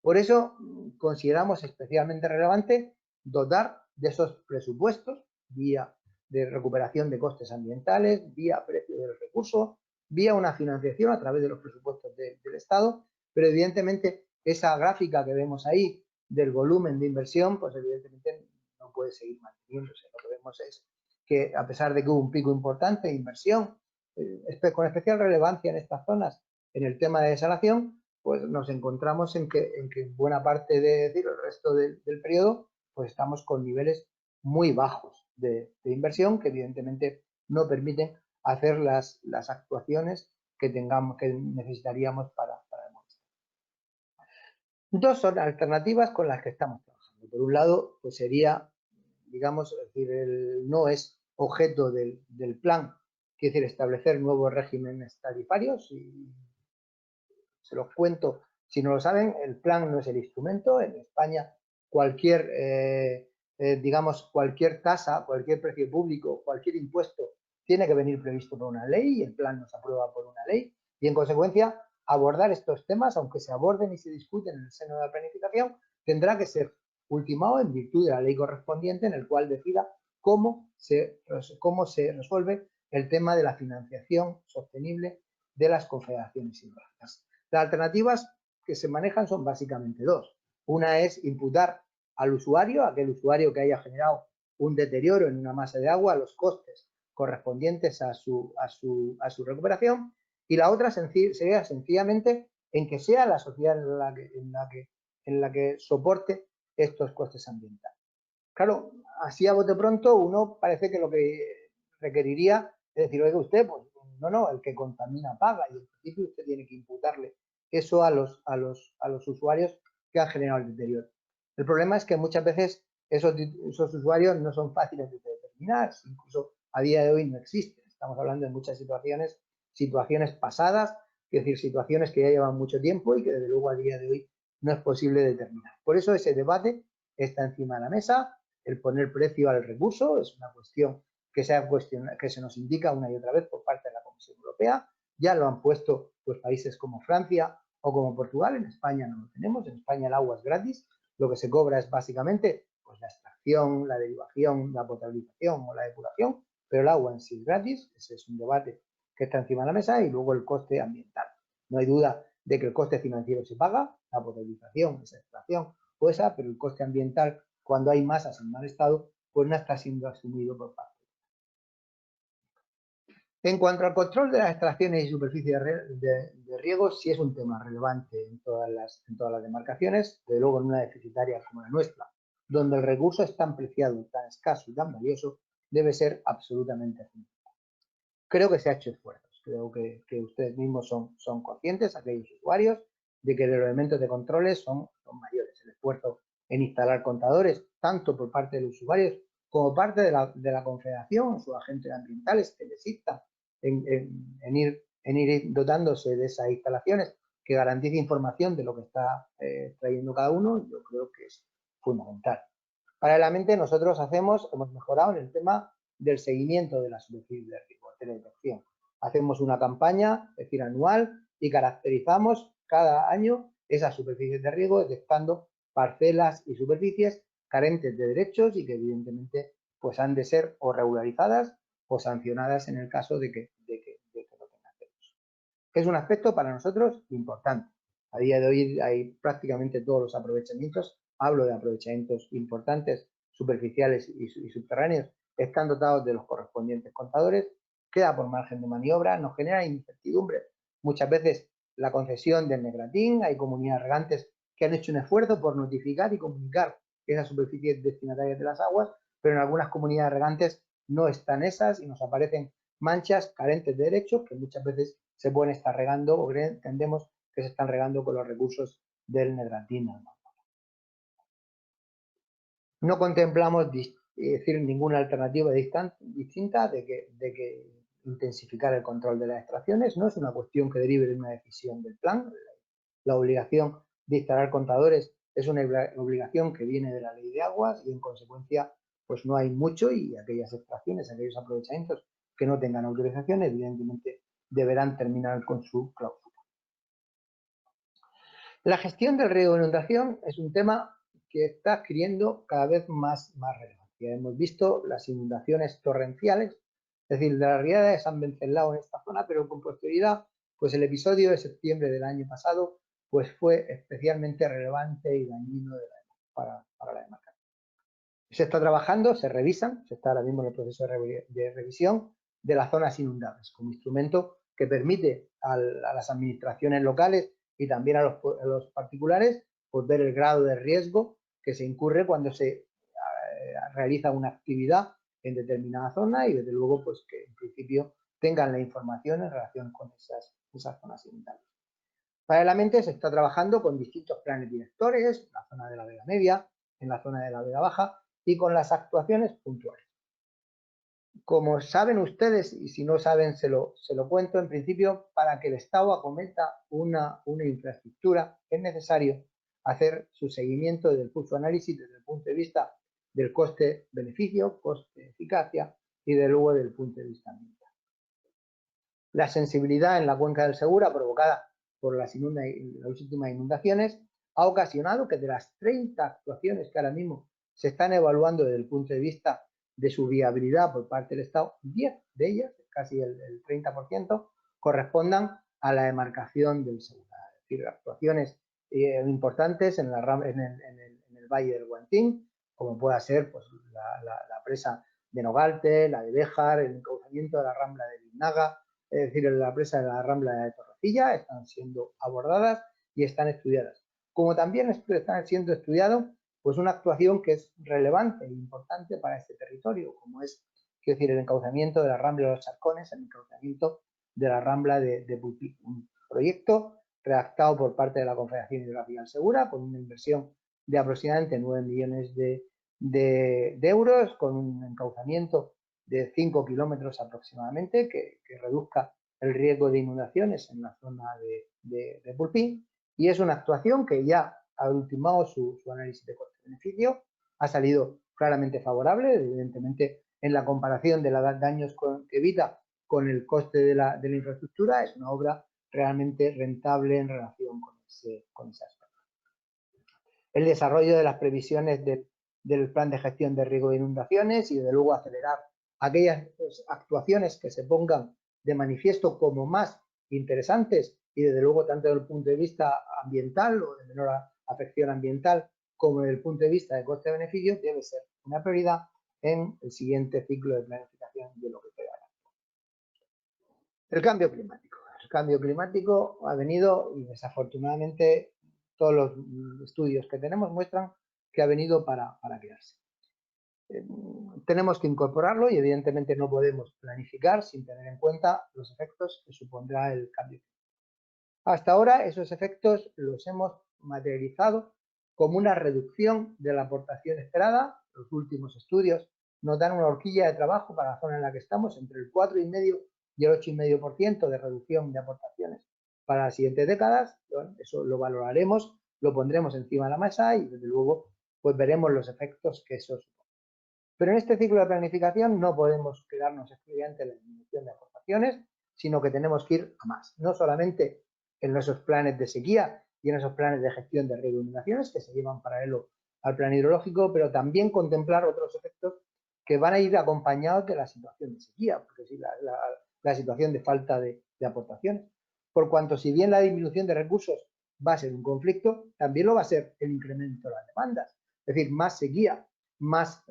Por eso consideramos especialmente relevante dotar de esos presupuestos vía de recuperación de costes ambientales, vía precio del recurso, vía una financiación a través de los presupuestos del Estado, pero evidentemente esa gráfica que vemos ahí del volumen de inversión, pues evidentemente no puede seguir manteniéndose. Lo que vemos es que, a pesar de que hubo un pico importante de inversión, con especial relevancia en estas zonas, en el tema de desalación, pues nos encontramos en que buena parte el resto del periodo, pues estamos con niveles muy bajos de inversión, que evidentemente no permiten hacer las actuaciones que necesitaríamos para demostrar. Dos son alternativas con las que estamos trabajando. Por un lado, pues sería, digamos, es decir, no es objeto del plan, quiere decir, establecer nuevos regímenes tarifarios, y se los cuento, si no lo saben, el plan no es el instrumento. En España cualquier tasa, cualquier precio público, cualquier impuesto tiene que venir previsto por una ley, y el plan nos aprueba por una ley, y en consecuencia abordar estos temas, aunque se aborden y se discuten en el seno de la planificación, tendrá que ser ultimado en virtud de la ley correspondiente, en el cual decida cómo se resuelve el tema de la financiación sostenible de las confederaciones hidrográficas. Las alternativas que se manejan son básicamente dos. Una es imputar al usuario, aquel usuario que haya generado un deterioro en una masa de agua, los costes correspondientes a su recuperación, y la otra sería sencillamente en que sea la sociedad en la que soporte estos costes ambientales. Claro, así a bote pronto uno parece que lo que requeriría es decir, oiga usted, pues no, el que contamina paga y en principio usted tiene que imputarle eso a los usuarios que han generado el deterioro. El problema es que muchas veces esos usuarios no son fáciles de determinar, incluso a día de hoy no existen. Estamos hablando de muchas situaciones pasadas, es decir, situaciones que ya llevan mucho tiempo y que desde luego a día de hoy no es posible determinar. Por eso ese debate está encima de la mesa. El poner precio al recurso es una cuestión que se nos indica una y otra vez por parte de la Comisión Europea. Ya lo han puesto pues, países como Francia o como Portugal. En España no lo tenemos. En España el agua es gratis. Lo que se cobra es básicamente pues, la extracción, la derivación, la potabilización o la depuración, pero el agua en sí es gratis. Ese es un debate que está encima de la mesa. Y luego el coste ambiental. No hay duda de que el coste financiero se paga, la potabilización, esa extracción o esa, pero el coste ambiental, cuando hay masas en mal estado, pues no está siendo asumido por parte. En cuanto al control de las extracciones y superficies de riego, sí es un tema relevante en todas las demarcaciones, desde luego en una deficitaria como la nuestra, donde el recurso es tan preciado, tan escaso y tan valioso, debe ser absolutamente fundamental. Creo que se ha hecho esfuerzos, creo que ustedes mismos son conscientes, aquellos usuarios, de que los elementos de controles son mayores. El esfuerzo en instalar contadores, tanto por parte de los usuarios como parte de la Confederación, sus agentes ambientales que les instan en ir dotándose de esas instalaciones que garantice información de lo que está trayendo cada uno, yo creo que es fundamental. Paralelamente, nosotros hemos mejorado en el tema del seguimiento de la superficie de riego, de la detección. Hacemos una campaña, es decir, anual, y caracterizamos cada año esas superficies de riego, detectando parcelas y superficies carentes de derechos y que evidentemente pues han de ser o regularizadas o sancionadas en el caso de que no tengan derechos. Es un aspecto para nosotros importante. A día de hoy hay prácticamente todos los aprovechamientos, hablo de aprovechamientos importantes, superficiales y subterráneos, están dotados de los correspondientes contadores, queda por margen de maniobra, nos genera incertidumbre. Muchas veces la concesión del Negratín, hay comunidades regantes que han hecho un esfuerzo por notificar y comunicar esas superficies destinatarias de las aguas, pero en algunas comunidades regantes no están esas y nos aparecen manchas carentes de derechos que muchas veces se pueden estar regando o entendemos que se están regando con los recursos del Negratín. No contemplamos decir ninguna alternativa distinta de que intensificar el control de las extracciones. No es una cuestión que derive de una decisión del plan. La obligación de instalar contadores es una obligación que viene de la ley de aguas y en consecuencia pues no hay mucho y aquellas extracciones, aquellos aprovechamientos que no tengan autorización evidentemente deberán terminar con su cláusula. La gestión del riego de inundación es un tema que está adquiriendo cada vez más relevancia. Hemos visto las inundaciones torrenciales, es decir, de la riada de San Venceslao en esta zona, pero con posterioridad, pues el episodio de septiembre del año pasado pues fue especialmente relevante y dañino para la demarcación. Se está trabajando, se revisan, se está ahora mismo en el proceso de revisión de las zonas inundables como instrumento que permite a las administraciones locales y también a los particulares pues ver el grado de riesgo que se incurre cuando se realiza una actividad en determinada zona y desde luego pues que en principio tengan la información en relación con esas zonas inundables. Paralelamente se está trabajando con distintos planes directores en la zona de la Vega Media, en la zona de la Vega Baja y con las actuaciones puntuales. Como saben ustedes, y si no saben se lo cuento, en principio para que el Estado acometa una infraestructura es necesario hacer su seguimiento desde su análisis desde el punto de vista del coste-beneficio, coste-eficacia y de luego desde el punto de vista ambiental. La sensibilidad en la cuenca del Segura provocada por las últimas inundaciones ha ocasionado que de las 30 actuaciones que ahora mismo se están evaluando desde el punto de vista de su viabilidad por parte del Estado, 10 de ellas, casi el 30%, correspondan a la demarcación del Segura. Es decir, actuaciones importantes en el Valle del Guantín, como pueda ser pues, la presa de Nogalte, la de Béjar, el encauzamiento de la Rambla de Linaga, es decir, la presa de la Rambla de Torre Morcilla están siendo abordadas y están estudiadas. Como también están siendo estudiados, pues una actuación que es relevante e importante para este territorio, como es, quiero decir, el encauzamiento de la Rambla de los Charcones, el encauzamiento de la Rambla de Pulpí. Un proyecto redactado por parte de la Confederación Hidrográfica del Segura, con una inversión de aproximadamente 9 millones de euros, con un encauzamiento de 5 kilómetros aproximadamente, que reduzca el riesgo de inundaciones en la zona de Pulpí, y es una actuación que ya ha ultimado su análisis de coste-beneficio, ha salido claramente favorable, evidentemente en la comparación de los daños que evita con el coste de la infraestructura, es una obra realmente rentable en relación con ese aspecto. El desarrollo de las previsiones del plan de gestión de riesgo de inundaciones y, desde luego, acelerar aquellas actuaciones que se pongan de manifiesto como más interesantes y, desde luego, tanto desde el punto de vista ambiental o de menor afección ambiental como desde el punto de vista de coste-beneficio, debe ser una prioridad en el siguiente ciclo de planificación de lo que queda. El cambio climático. El cambio climático ha venido y, desafortunadamente, todos los estudios que tenemos muestran que ha venido para quedarse. Tenemos que incorporarlo y, evidentemente, no podemos planificar sin tener en cuenta los efectos que supondrá el cambio climático. Hasta ahora, esos efectos los hemos materializado como una reducción de la aportación esperada. Los últimos estudios nos dan una horquilla de trabajo para la zona en la que estamos, entre el 4,5% y el 8,5% de reducción de aportaciones para las siguientes décadas. Bueno, eso lo valoraremos, lo pondremos encima de la mesa y, desde luego, pues veremos los efectos que eso supone. Pero en este ciclo de planificación no podemos quedarnos exclusivamente en la disminución de aportaciones, sino que tenemos que ir a más. No solamente en esos planes de sequía y en esos planes de gestión de riesgo de inundaciones que se llevan paralelo al plan hidrológico, pero también contemplar otros efectos que van a ir acompañados de la situación de sequía, porque sí, la situación de falta de aportaciones. Por cuanto, si bien la disminución de recursos va a ser un conflicto, también lo va a ser el incremento de las demandas. Es decir, más sequía, más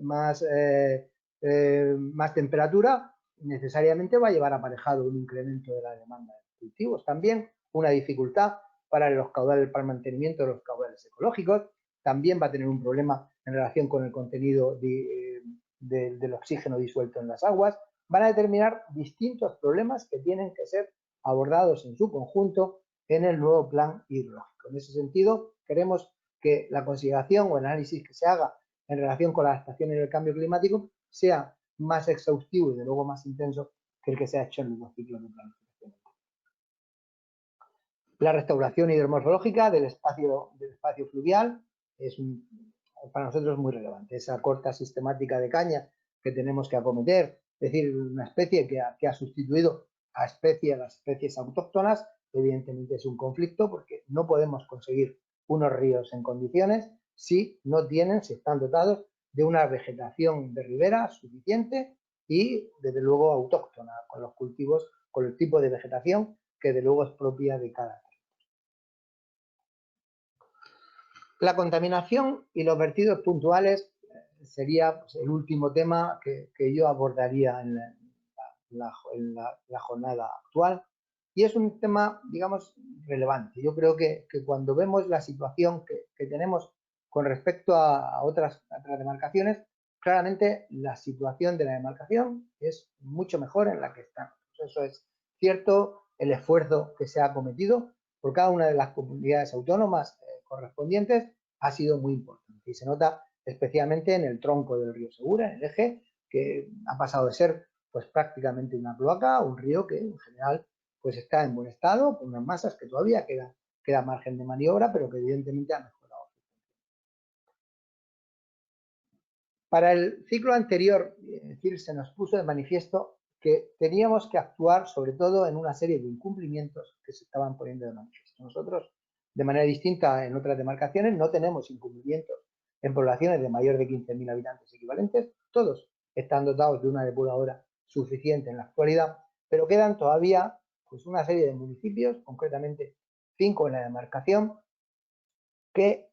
temperatura, necesariamente va a llevar aparejado un incremento de la demanda de cultivos. También una dificultad para los caudales, para el mantenimiento de los caudales ecológicos. También va a tener un problema en relación con el contenido del oxígeno disuelto en las aguas. Van a determinar distintos problemas que tienen que ser abordados en su conjunto en el nuevo plan hidrológico. En ese sentido, queremos que la consideración o el análisis que se haga en relación con la adaptación y el cambio climático sea más exhaustivo y, de luego, más intenso que el que se ha hecho en los dos ciclos de planificación. La restauración hidromorfológica del espacio fluvial es para nosotros muy relevante. Esa corta sistemática de caña que tenemos que acometer, es decir, una especie que ha sustituido a las especies autóctonas, evidentemente es un conflicto porque no podemos conseguir unos ríos en condiciones si están dotados de una vegetación de ribera suficiente y, desde luego, autóctona, con los cultivos, con el tipo de vegetación que, desde luego, es propia de cada. La contaminación y los vertidos puntuales sería, pues, el último tema que yo abordaría en la jornada actual, y es un tema, digamos, relevante. Yo creo que cuando vemos la situación que tenemos con respecto a otras demarcaciones, claramente la situación de la demarcación es mucho mejor en la que estamos. Eso es cierto. El esfuerzo que se ha cometido por cada una de las comunidades autónomas correspondientes ha sido muy importante y se nota especialmente en el tronco del río Segura, en el eje, que ha pasado de ser, pues, prácticamente una cloaca a un río que, en general, pues está en buen estado, con unas masas que todavía queda margen de maniobra, pero que evidentemente ha mejorado. Para el ciclo anterior, es decir, se nos puso de manifiesto que teníamos que actuar sobre todo en una serie de incumplimientos que se estaban poniendo de manifiesto. Nosotros, de manera distinta en otras demarcaciones, no tenemos incumplimientos en poblaciones de mayor de 15.000 habitantes equivalentes. Todos están dotados de una depuradora suficiente en la actualidad, pero quedan todavía, pues, una serie de municipios, concretamente 5 en la demarcación, que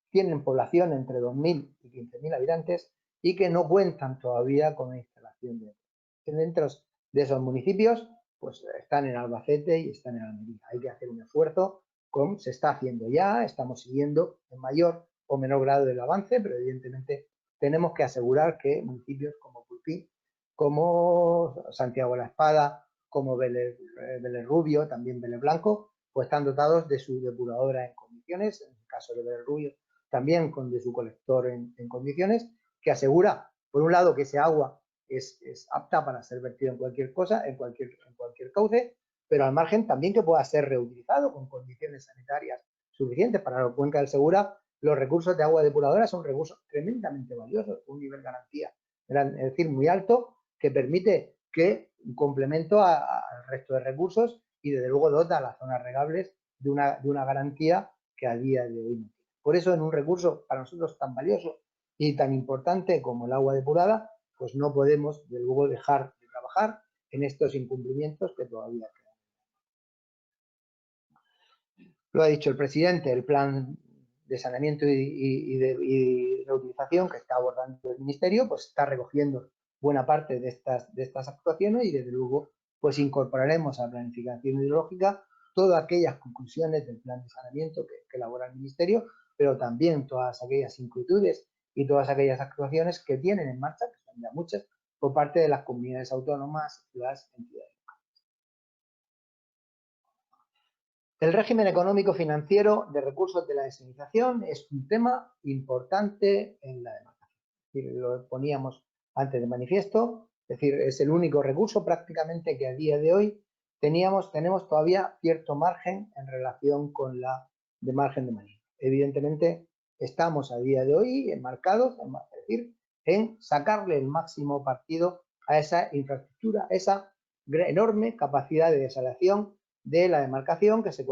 tienen población entre 2.000 y 15.000 habitantes y que no cuentan todavía con la instalación de. Dentro de esos municipios pues están en Albacete y están en Almería. Hay que hacer un esfuerzo, como se está haciendo ya, estamos siguiendo en mayor o menor grado el avance, pero evidentemente tenemos que asegurar que municipios como Pulpí, como Santiago de la Espada, como Vélez Rubio, también Vélez Blanco, pues están dotados de su depuradora en condiciones, en el caso de Vélez Rubio también con de su colector en condiciones, que asegura, por un lado, que ese agua es apta para ser vertida en cualquier cosa, en cualquier cauce, pero al margen también que pueda ser reutilizado con condiciones sanitarias suficientes. Para la cuenca del Segura, los recursos de agua depuradora son recursos tremendamente valiosos, un nivel de garantía, es decir, muy alto, que permite que un complemento al resto de recursos y desde luego dota a las zonas regables de una garantía que a día de hoy no tiene. Por eso, en un recurso para nosotros tan valioso y tan importante como el agua depurada, pues no podemos, de luego, dejar de trabajar en estos incumplimientos que todavía quedan. Lo ha dicho el presidente, el plan de saneamiento y reutilización que está abordando el Ministerio, pues está recogiendo buena parte de estas actuaciones y, desde luego, pues incorporaremos a la planificación hidrológica todas aquellas conclusiones del plan de saneamiento que elabora el Ministerio, pero también todas aquellas inquietudes y todas aquellas actuaciones que tienen en marcha, que son ya muchas, por parte de las comunidades autónomas y las entidades. El régimen económico-financiero de recursos de la desalinización es un tema importante en la demarcación. Lo poníamos antes de manifiesto, es decir, es el único recurso prácticamente que a día de hoy tenemos todavía cierto margen en relación con la de margen de maniobra. Evidentemente, estamos a día de hoy enmarcados, es decir, en sacarle el máximo partido a esa infraestructura, esa enorme capacidad de desalación de la demarcación que se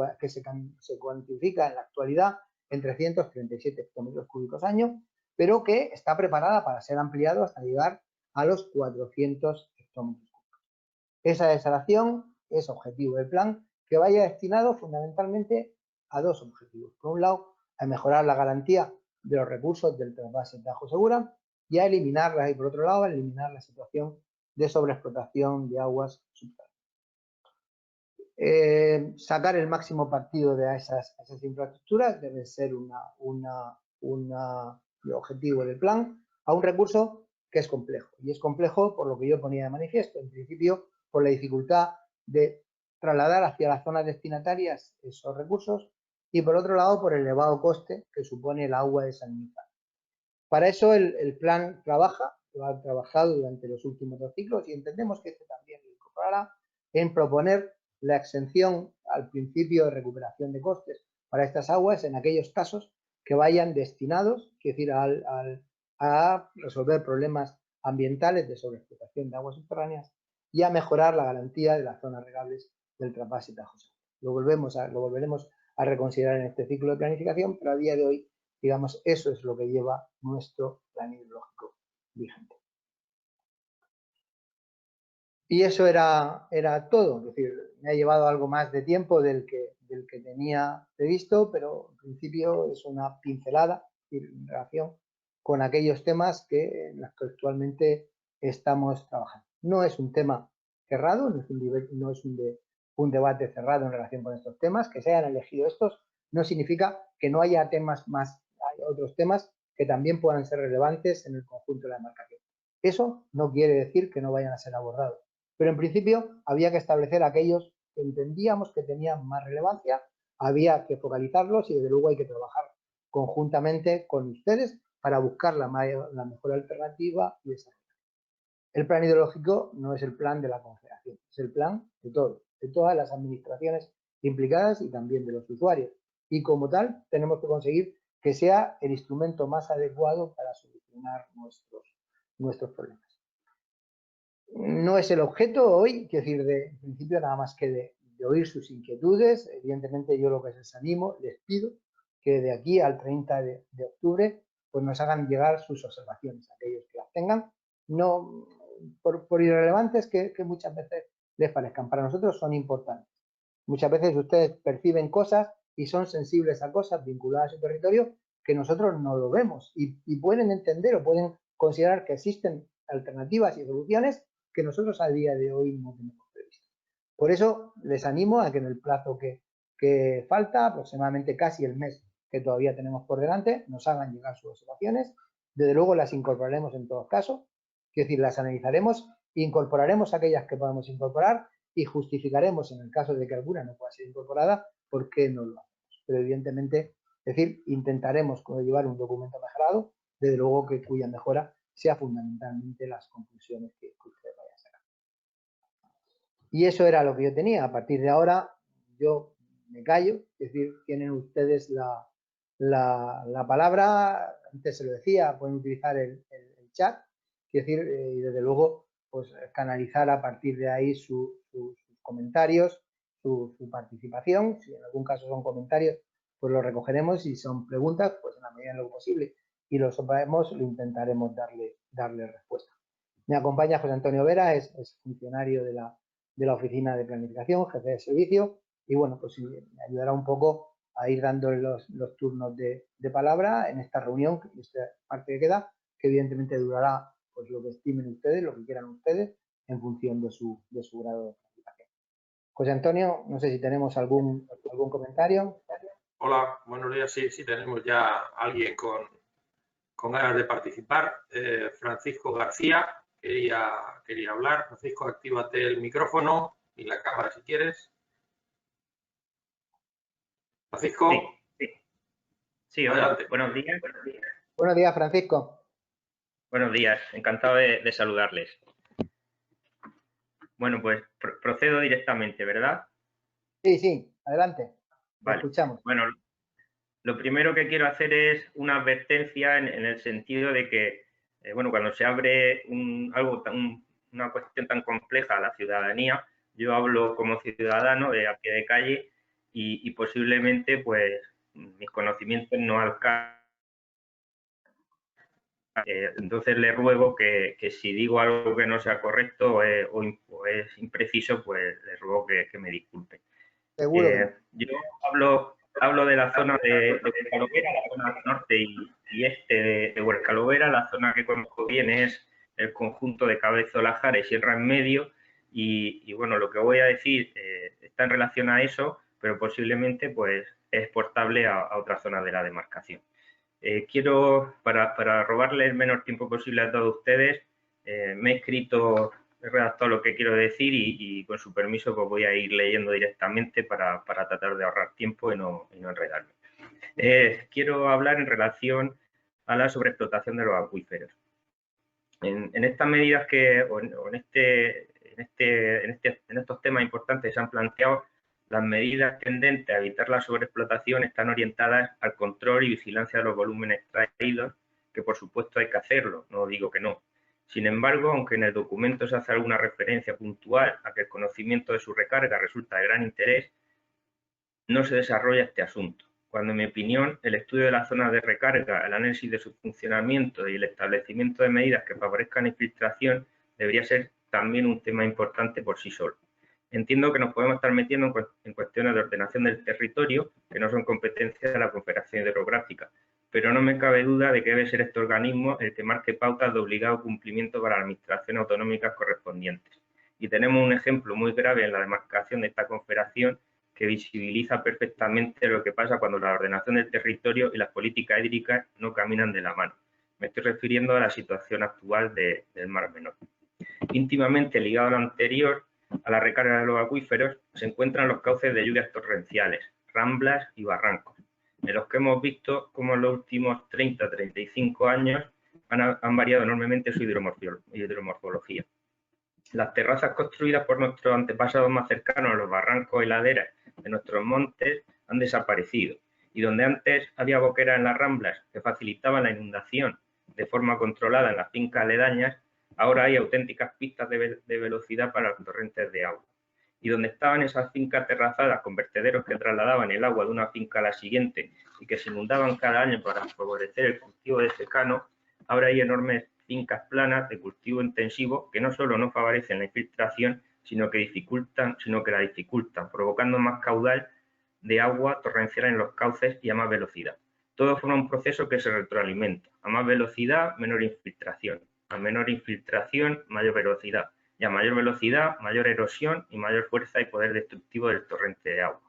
cuantifica en la actualidad en 337 hectómetros cúbicos año, pero que está preparada para ser ampliado hasta llegar a los 400 hectómetros cúbicos. Esa desalación es objetivo del plan, que vaya destinado fundamentalmente a dos objetivos. Por un lado, a mejorar la garantía de los recursos del trasvase Tajo Segura y a eliminarla, y por otro lado, a eliminar la situación de sobreexplotación de aguas subterráneas. Sacar el máximo partido de esas infraestructuras debe ser un objetivo del plan, a un recurso que es complejo. Y es complejo por lo que yo ponía de manifiesto, en principio por la dificultad de trasladar hacia las zonas destinatarias esos recursos y, por otro lado, por el elevado coste que supone el agua desalinizada. Para eso el plan lo ha trabajado durante los últimos dos ciclos y entendemos que este también lo incorporará en proponer la exención al principio de recuperación de costes para estas aguas en aquellos casos que vayan destinados, es decir, a resolver problemas ambientales de sobreexplotación de aguas subterráneas y a mejorar la garantía de las zonas regables del trasvase Tajo Segura. Lo volveremos a reconsiderar en este ciclo de planificación, pero a día de hoy, digamos, eso es lo que lleva nuestro plan hidrológico vigente. Y eso era todo, es decir, me ha llevado algo más de tiempo del que tenía previsto, pero en principio es una pincelada en relación con aquellos temas en los que actualmente estamos trabajando. No es un tema cerrado, no es un debate cerrado en relación con estos temas. Que se hayan elegido estos no significa que no haya temas más, hay otros temas que también puedan ser relevantes en el conjunto de la demarcación. Eso no quiere decir que no vayan a ser abordados. Pero en principio había que establecer aquellos que entendíamos que tenían más relevancia, había que focalizarlos y, desde luego, hay que trabajar conjuntamente con ustedes para buscar la mejor alternativa y desarrollar. El plan hidrológico no es el plan de la Confederación, es el plan de todos, de todas las administraciones implicadas y también de los usuarios. Y como tal, tenemos que conseguir que sea el instrumento más adecuado para solucionar nuestros problemas. No es el objeto hoy, quiero decir, en principio nada más que de oír sus inquietudes. Evidentemente, yo lo que les animo, les pido que de aquí al 30 de octubre pues nos hagan llegar sus observaciones, aquellos que las tengan, no por irrelevantes que muchas veces les parezcan. Para nosotros son importantes. Muchas veces ustedes perciben cosas y son sensibles a cosas vinculadas a su territorio que nosotros no lo vemos y pueden entender o pueden considerar que existen alternativas y soluciones que nosotros a día de hoy no tenemos previsto. Por eso les animo a que en el plazo que falta, aproximadamente casi el mes que todavía tenemos por delante, nos hagan llegar sus observaciones. Desde luego las incorporaremos en todos casos, es decir, las analizaremos, incorporaremos aquellas que podamos incorporar y justificaremos en el caso de que alguna no pueda ser incorporada por qué no lo hacemos. Pero evidentemente, es decir, intentaremos llevar un documento mejorado, desde luego que cuya mejora sea fundamentalmente las conclusiones que usted vaya a sacar. Y eso era lo que yo tenía. A partir de ahora yo me callo, es decir, tienen ustedes la palabra, antes se lo decía, pueden utilizar el chat, es decir, y desde luego pues canalizar a partir de ahí sus comentarios, su participación. Si en algún caso son comentarios, pues lo recogeremos. Si son preguntas, pues en la medida de lo posible y lo sabemos, lo intentaremos darle respuesta. Me acompaña José Antonio Vera, es funcionario de la Oficina de Planificación, jefe de servicio, y bueno, pues me ayudará un poco a ir dando los turnos de palabra en esta reunión, esta parte que queda, que evidentemente durará pues lo que estimen ustedes, lo que quieran ustedes, en función de su grado de participación. José Antonio, no sé si tenemos algún comentario. Hola, buenos días. Sí, tenemos ya a alguien con ganas de participar. Francisco García quería hablar. Francisco, actívate el micrófono y la cámara si quieres. Francisco. Sí, hola. Buenos días. Buenos días, Francisco. Buenos días, encantado de saludarles. Bueno, pues procedo directamente, ¿verdad? Sí, adelante. Vale. Escuchamos. Bueno, lo primero que quiero hacer es una advertencia en el sentido de que, bueno, cuando se abre una cuestión tan compleja a la ciudadanía, yo hablo como ciudadano a pie de calle y posiblemente, pues, mis conocimientos no alcanzan. Entonces le ruego que si digo algo que no sea correcto o es impreciso, pues le ruego que me disculpe. Seguro. Yo hablo de la zona de Huercalovera, la zona norte y este de Huercalovera. La zona que conozco bien es el conjunto de Cabezo, Jara y Sierra en medio. Y bueno, lo que voy a decir está en relación a eso, pero posiblemente pues es exportable a otras zonas de la demarcación. Quiero, para robarle el menor tiempo posible a todos ustedes, me he redactado lo que quiero decir y con su permiso pues voy a ir leyendo directamente para tratar de ahorrar tiempo y no enredarme. Quiero hablar en relación a la sobreexplotación de los acuíferos. En estas medidas en estos temas importantes se han planteado, las medidas tendentes a evitar la sobreexplotación están orientadas al control y vigilancia de los volúmenes extraídos, que por supuesto hay que hacerlo, no digo que no. Sin embargo, aunque en el documento se hace alguna referencia puntual a que el conocimiento de su recarga resulta de gran interés, no se desarrolla este asunto, cuando en mi opinión el estudio de las zonas de recarga, el análisis de su funcionamiento y el establecimiento de medidas que favorezcan la infiltración debería ser también un tema importante por sí solo. Entiendo que nos podemos estar metiendo en cuestiones de ordenación del territorio que no son competencia de la Confederación Hidrográfica, pero no me cabe duda de que debe ser este organismo el que marque pautas de obligado cumplimiento para las administraciones autonómicas correspondientes. Y tenemos un ejemplo muy grave en la demarcación de esta confederación que visibiliza perfectamente lo que pasa cuando la ordenación del territorio y las políticas hídricas no caminan de la mano. Me estoy refiriendo a la situación actual del Mar Menor. Íntimamente ligado a lo anterior, a la recarga de los acuíferos, se encuentran los cauces de lluvias torrenciales, ramblas y barrancos, en los que hemos visto cómo en los últimos 30-35 años han variado enormemente su hidromorfología. Las terrazas construidas por nuestros antepasados más cercanos a los barrancos y laderas de nuestros montes han desaparecido, y donde antes había boqueras en las ramblas que facilitaban la inundación de forma controlada en las fincas aledañas, ahora hay auténticas pistas de velocidad para los torrentes de agua. Y donde estaban esas fincas terrazadas con vertederos que trasladaban el agua de una finca a la siguiente y que se inundaban cada año para favorecer el cultivo de secano, ahora hay enormes fincas planas de cultivo intensivo que no solo no favorecen la infiltración, sino que la dificultan, provocando más caudal de agua torrencial en los cauces y a más velocidad. Todo forma un proceso que se retroalimenta. A más velocidad, menor infiltración. A menor infiltración, mayor velocidad. y a mayor velocidad, mayor erosión y mayor fuerza y poder destructivo del torrente de agua.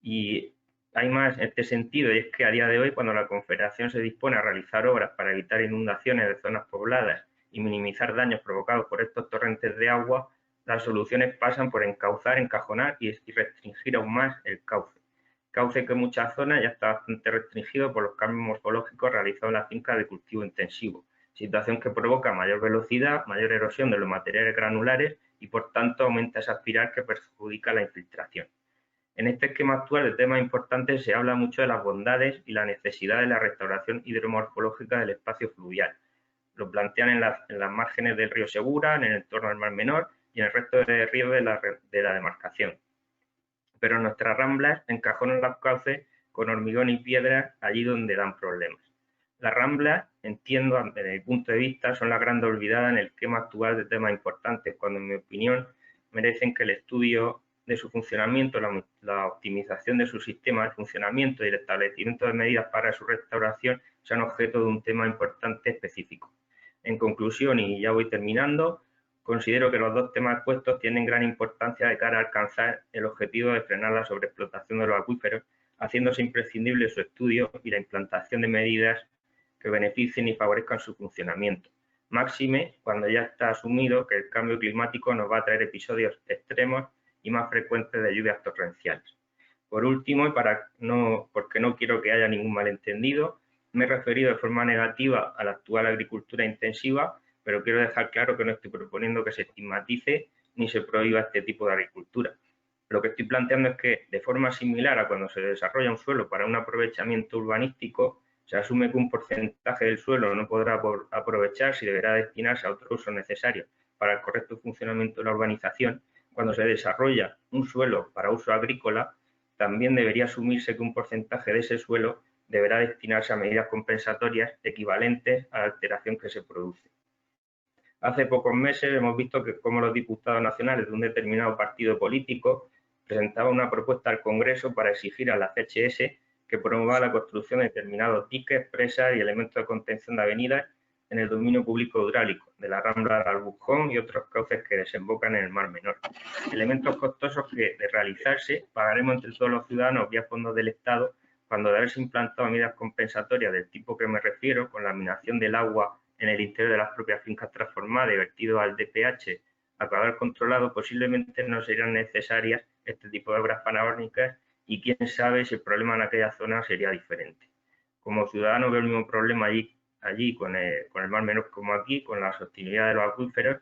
Y hay más en este sentido, y es que a día de hoy, cuando la Confederación se dispone a realizar obras para evitar inundaciones de zonas pobladas y minimizar daños provocados por estos torrentes de agua, las soluciones pasan por encauzar, encajonar y restringir aún más el cauce. Cauce que en muchas zonas ya está bastante restringido por los cambios morfológicos realizados en las fincas de cultivo intensivo, situación que provoca mayor velocidad, mayor erosión de los materiales granulares y por tanto aumenta esa espiral que perjudica la infiltración. En este esquema actual de temas importantes se habla mucho de las bondades y la necesidad de la restauración hidromorfológica del espacio fluvial. Lo plantean en las márgenes del río Segura, en el entorno del Mar Menor y en el resto de ríos de la demarcación. Pero nuestras ramblas encajonan los cauces con hormigón y piedra allí donde dan problemas. Las ramblas, entiendo desde mi punto de vista, son la gran olvidada en el esquema actual de temas importantes, cuando en mi opinión merecen que el estudio de su funcionamiento, la optimización de su sistema de funcionamiento y el establecimiento de medidas para su restauración sean objeto de un tema importante específico. En conclusión, y ya voy terminando, considero que los dos temas expuestos tienen gran importancia de cara a alcanzar el objetivo de frenar la sobreexplotación de los acuíferos, haciéndose imprescindible su estudio y la implantación de medidas que beneficien y favorezcan su funcionamiento. Máxime cuando ya está asumido que el cambio climático nos va a traer episodios extremos y más frecuentes de lluvias torrenciales. Por último, y porque no quiero que haya ningún malentendido, me he referido de forma negativa a la actual agricultura intensiva, pero quiero dejar claro que no estoy proponiendo que se estigmatice ni se prohíba este tipo de agricultura. Lo que estoy planteando es que, de forma similar a cuando se desarrolla un suelo para un aprovechamiento urbanístico, se asume que un porcentaje del suelo no podrá aprovecharse y deberá destinarse a otro uso necesario para el correcto funcionamiento de la urbanización. Cuando se desarrolla un suelo para uso agrícola, también debería asumirse que un porcentaje de ese suelo deberá destinarse a medidas compensatorias equivalentes a la alteración que se produce. Hace pocos meses hemos visto que cómo los diputados nacionales de un determinado partido político presentaban una propuesta al Congreso para exigir a la CHS que promueva la construcción de determinados diques, presas y elementos de contención de avenidas en el dominio público hidráulico, de la Rambla del Albujón y otros cauces que desembocan en el Mar Menor. Elementos costosos que, de realizarse, pagaremos entre todos los ciudadanos vía fondos del Estado cuando de haberse implantado medidas compensatorias del tipo que me refiero, con la eliminación del agua en el interior de las propias fincas transformadas y vertido al DPH a caudal controlado, posiblemente no serían necesarias este tipo de obras faraónicas y quién sabe si el problema en aquella zona sería diferente. Como ciudadano veo el mismo problema allí con el Mar Menor como aquí, con la sostenibilidad de los acuíferos,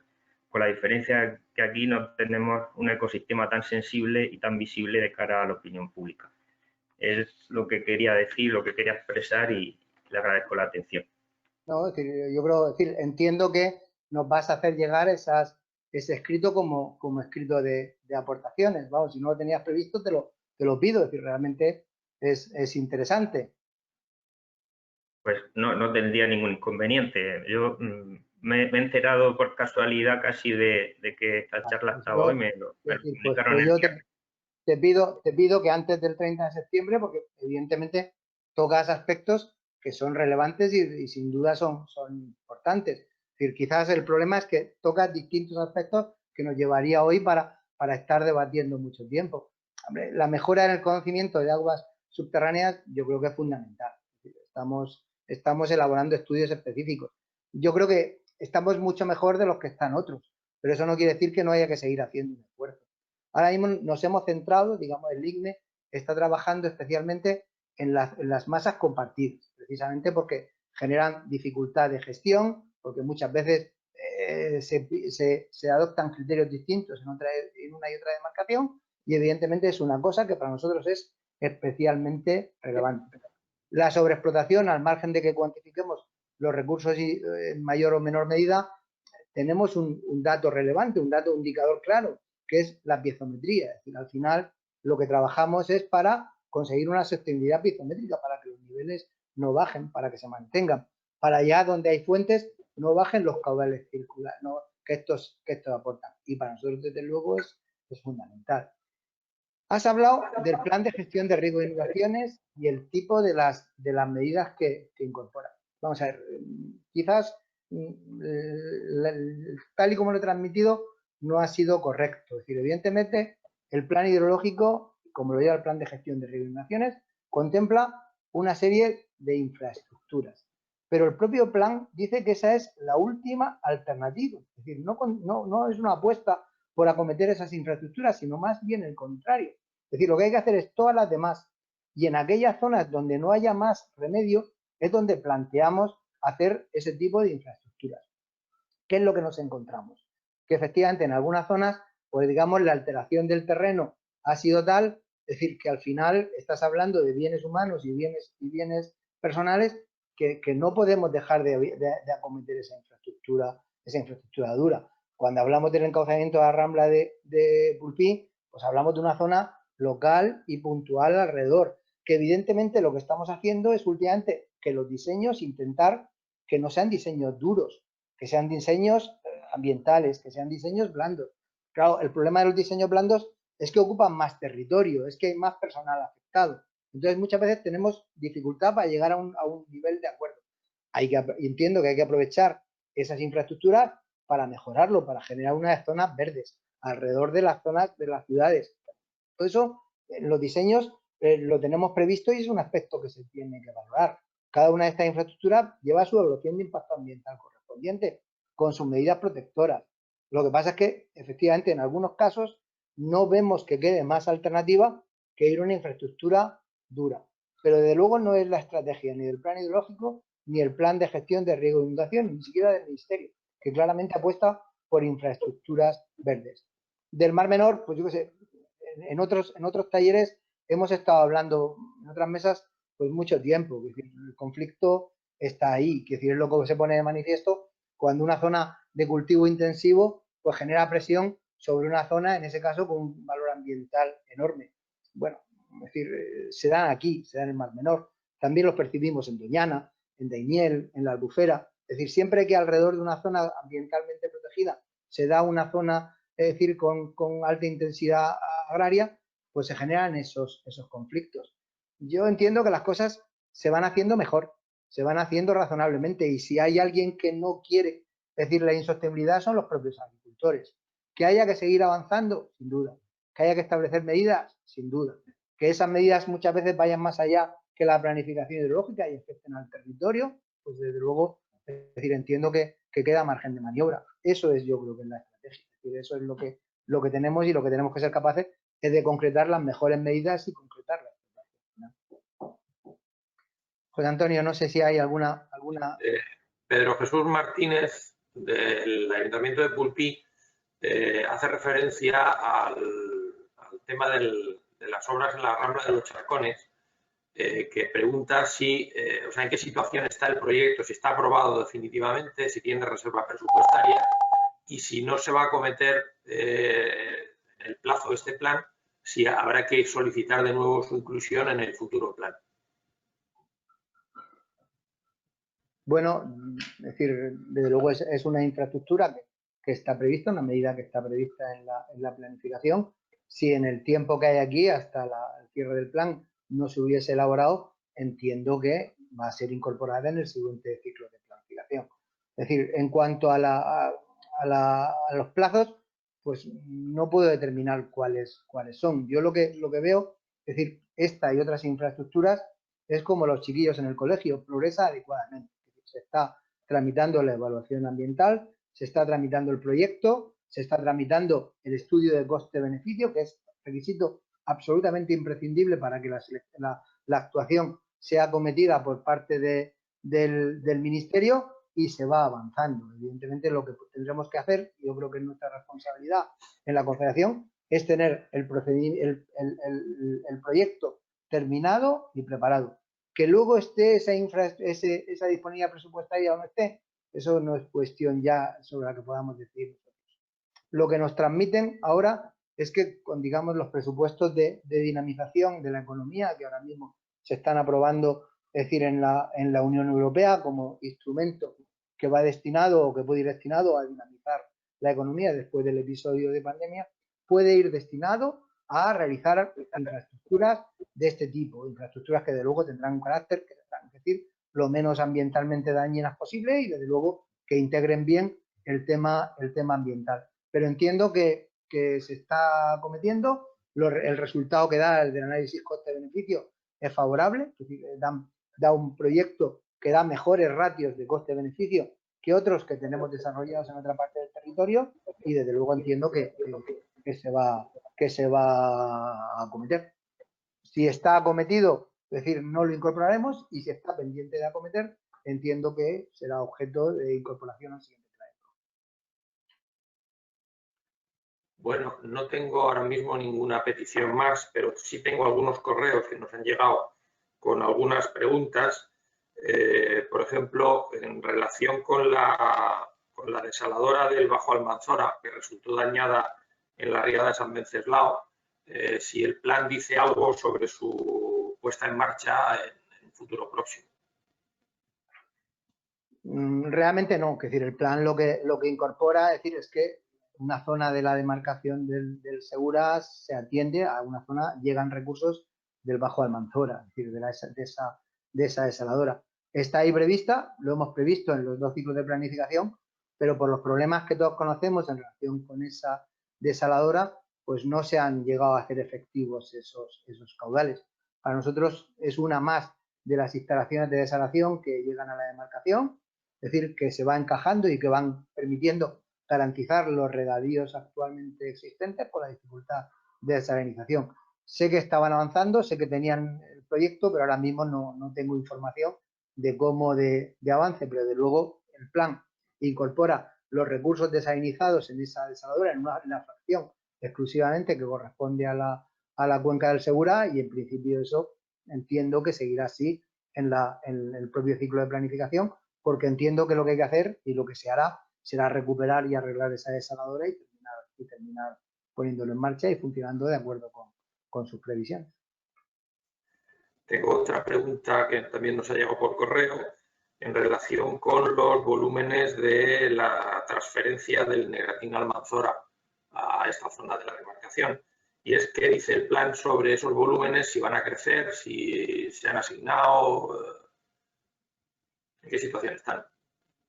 con la diferencia que aquí no tenemos un ecosistema tan sensible y tan visible de cara a la opinión pública. Es lo que quería decir, lo que quería expresar y le agradezco la atención. No, es decir, yo creo, entiendo que nos vas a hacer llegar ese escrito como escrito de aportaciones. Vamos, si no lo tenías previsto, te lo pido, es decir, realmente es interesante. Pues no tendría ningún inconveniente. Yo me he enterado por casualidad casi de que esta charla estaba hoy, me lo comunicaron. Yo te pido que antes del 30 de septiembre, porque evidentemente tocas aspectos que son relevantes y sin duda son importantes. Es decir, quizás el problema es que tocas distintos aspectos que nos llevaría hoy para estar debatiendo mucho tiempo. Hombre, la mejora en el conocimiento de aguas subterráneas yo creo que es fundamental. Estamos elaborando estudios específicos. Yo creo que estamos mucho mejor de los que están otros, pero eso no quiere decir que no haya que seguir haciendo un esfuerzo. Ahora mismo nos hemos centrado, digamos, el ICNE está trabajando especialmente en las masas compartidas, precisamente porque generan dificultad de gestión, porque muchas veces se adoptan criterios distintos en una y otra demarcación y evidentemente es una cosa que para nosotros es especialmente relevante. La sobreexplotación, al margen de que cuantifiquemos los recursos en mayor o menor medida, tenemos un dato relevante, un indicador claro, que es la piezometría. Es decir, al final lo que trabajamos es para conseguir una sostenibilidad piezométrica, para que los niveles no bajen, para que se mantengan, para allá donde hay fuentes no bajen los caudales circulares, ¿no? que estos aportan. Y para nosotros, desde luego, es fundamental. Has hablado del plan de gestión de riesgos e inundaciones y el tipo de las medidas que incorpora. Vamos a ver, quizás tal y como lo he transmitido, no ha sido correcto. Es decir, evidentemente, el plan hidrológico, como lo lleva el plan de gestión de riego e inundaciones, contempla una serie de infraestructuras. Pero el propio plan dice que esa es la última alternativa. Es decir, no es una apuesta por acometer esas infraestructuras, sino más bien el contrario. Es decir, lo que hay que hacer es todas las demás. Y en aquellas zonas donde no haya más remedio, es donde planteamos hacer ese tipo de infraestructuras. ¿Qué es lo que nos encontramos? Que efectivamente en algunas zonas, pues digamos, la alteración del terreno ha sido tal, es decir, que al final estás hablando de bienes humanos y bienes personales que no podemos dejar de acometer esa infraestructura dura. Cuando hablamos del encauzamiento de la Rambla de Pulpí, pues hablamos de una zona local y puntual alrededor, que evidentemente lo que estamos haciendo es últimamente que los diseños intentar que no sean diseños duros, que sean diseños ambientales, que sean diseños blandos. Claro, el problema de los diseños blandos es que ocupan más territorio, es que hay más personal afectado. Entonces, muchas veces tenemos dificultad para llegar a un nivel de acuerdo. Entiendo que hay que aprovechar esas infraestructuras para mejorarlo, para generar unas zonas verdes alrededor de las zonas de las ciudades. Todo eso, los diseños lo tenemos previsto y es un aspecto que se tiene que valorar. Cada una de estas infraestructuras lleva su evaluación de impacto ambiental correspondiente, con sus medidas protectoras. Lo que pasa es que, efectivamente, en algunos casos no vemos que quede más alternativa que ir a una infraestructura dura. Pero desde luego no es la estrategia ni del plan hidrológico ni el plan de gestión de riego e inundación, ni siquiera del Ministerio, que claramente apuesta por infraestructuras verdes. Del Mar Menor, pues yo qué sé, en otros talleres hemos estado hablando, en otras mesas, pues mucho tiempo. Es decir, el conflicto está ahí, es decir, es lo que se pone de manifiesto cuando una zona de cultivo intensivo pues genera presión sobre una zona, en ese caso, con un valor ambiental enorme. Bueno, es decir, se dan aquí, se dan en el Mar Menor. También los percibimos en Doñana, en Daimiel, en la Albufera. Es decir, siempre que alrededor de una zona ambientalmente protegida se da una zona, es decir, con alta intensidad agraria, pues se generan esos conflictos. Yo entiendo que las cosas se van haciendo mejor, se van haciendo razonablemente, y si hay alguien que no quiere, es decir, la insostenibilidad son los propios agricultores. Que haya que seguir avanzando, sin duda. Que haya que establecer medidas, sin duda. Que esas medidas muchas veces vayan más allá que la planificación hidrológica y afecten al territorio, pues desde luego, es decir, entiendo que queda margen de maniobra. Eso es, yo creo que es la estrategia. Es decir, eso es lo que tenemos, y lo que tenemos que ser capaces es de concretar las mejores medidas y concretarlas. José Antonio, no sé si hay alguna... Pedro Jesús Martínez, del Ayuntamiento de Pulpí, hace referencia al tema de las obras en la Rambla de los Charcones, que pregunta si, en qué situación está el proyecto, si está aprobado definitivamente, si tiene reserva presupuestaria y si no se va a acometer en el plazo de este plan, si habrá que solicitar de nuevo su inclusión en el futuro plan. Bueno, es decir, desde luego es una infraestructura que está prevista, una medida que está prevista en la planificación. Si en el tiempo que hay aquí, hasta el cierre del plan, no se hubiese elaborado, entiendo que va a ser incorporada en el siguiente ciclo de planificación. Es decir, en cuanto a los plazos, pues no puedo determinar cuáles son. Yo lo que veo, es decir, esta y otras infraestructuras es como los chiquillos en el colegio, progresa adecuadamente. Se está tramitando la evaluación ambiental, se está tramitando el proyecto, se está tramitando el estudio de coste-beneficio, que es requisito absolutamente imprescindible para que la actuación sea acometida por parte del Ministerio, y se va avanzando. Evidentemente, lo que tendremos que hacer, yo creo que es nuestra responsabilidad en la Confederación, es tener el proyecto terminado y preparado. Que luego esté esa disponibilidad presupuestaria o no esté, eso no es cuestión ya sobre la que podamos decir nosotros. Lo que nos transmiten ahora es que, con, digamos, los presupuestos de dinamización de la economía que ahora mismo se están aprobando, es decir, en la Unión Europea como instrumento que va destinado o que puede ir destinado a dinamizar la economía después del episodio de pandemia, puede ir destinado a realizar infraestructuras de este tipo, infraestructuras que de luego tendrán un carácter, que tendrán que decir, lo menos ambientalmente dañinas posible y desde luego integren bien el tema ambiental. Pero entiendo que se está cometiendo, el resultado que da el del análisis coste-beneficio es favorable, es decir, da un proyecto que da mejores ratios de coste-beneficio que otros que tenemos desarrollados en otra parte del territorio, y desde luego entiendo que se va a acometer. Si está acometido, es decir, no lo incorporaremos, y si está pendiente de acometer, entiendo que será objeto de incorporación al siguiente plan. Bueno, no tengo ahora mismo ninguna petición más, pero sí tengo algunos correos que nos han llegado con algunas preguntas. Por ejemplo, en relación con la desaladora del Bajo Almanzora, que resultó dañada en la ría de San Venceslao, si el plan dice algo sobre su puesta en marcha en un futuro próximo. Realmente no, es decir, el plan lo que incorpora, es decir, es que una zona de la demarcación del Segura se atiende a una zona, llegan recursos del Bajo Almanzora, es decir, de esa desaladora. Está ahí prevista, lo hemos previsto en los 2 ciclos de planificación, pero por los problemas que todos conocemos en relación con esa desaladora, pues no se han llegado a hacer efectivos esos caudales. Para nosotros es una más de las instalaciones de desalación que llegan a la demarcación, es decir, que se va encajando y que van permitiendo garantizar los regadíos actualmente existentes por la dificultad de desalinización. Sé que estaban avanzando, sé que tenían el proyecto, pero ahora mismo no tengo información de cómo de avance, pero desde luego el plan incorpora los recursos desalinizados en esa desaladora en una fracción exclusivamente que corresponde a la cuenca del Segura, y en principio eso entiendo que seguirá así en el propio ciclo de planificación, porque entiendo que lo que hay que hacer y lo que se hará será recuperar y arreglar esa desaladora y terminar poniéndolo en marcha y funcionando de acuerdo con sus previsiones. Tengo otra pregunta que también nos ha llegado por correo en relación con los volúmenes de la transferencia del Negratín Almanzora a esta zona de la demarcación. Y es que dice el plan sobre esos volúmenes, si van a crecer, si se han asignado, en qué situación están.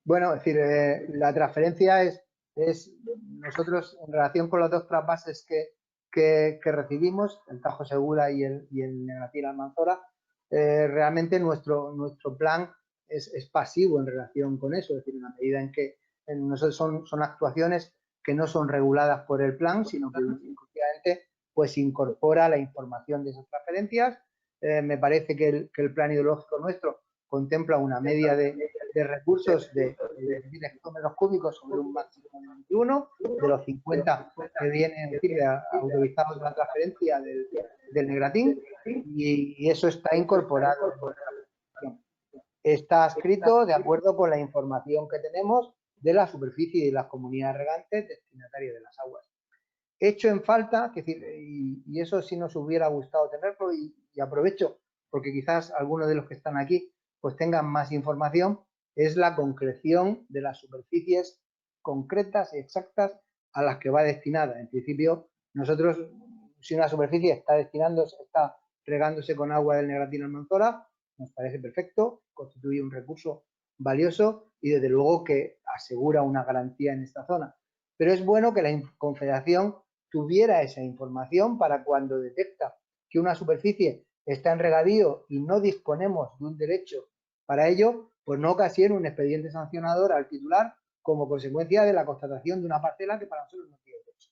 Bueno, es decir, la transferencia es nosotros en relación con los 2 trasvases que recibimos, el Tajo Segura y el Negratín Almanzora, realmente nuestro plan es pasivo en relación con eso, es decir, en la medida en que nosotros son actuaciones que no son reguladas por el plan, sino que inclusivamente pues incorpora la información de esas transferencias. Me parece que el plan hidrológico nuestro contempla una media de recursos de 10 hectómetros cúbicos sobre un máximo de 21, de los 50 que vienen autorizados en la transferencia del Negratín, y eso está incorporado. Está escrito de acuerdo con la información que tenemos de la superficie y de las comunidades regantes destinatarias de las aguas. Hecho en falta, es decir, y eso sí nos hubiera gustado tenerlo, y aprovecho porque quizás algunos de los que están aquí pues tengan más información, es la concreción de las superficies concretas y exactas a las que va destinada. En principio, nosotros, si una superficie está regándose con agua del Negratín Almanzora, nos parece perfecto, constituye un recurso valioso y desde luego que asegura una garantía en esta zona. Pero es bueno que la Confederación tuviera esa información para cuando detecta que una superficie está en regadío y no disponemos de un derecho para ello, pues no ocasione un expediente sancionador al titular como consecuencia de la constatación de una parcela que para nosotros no tiene derecho.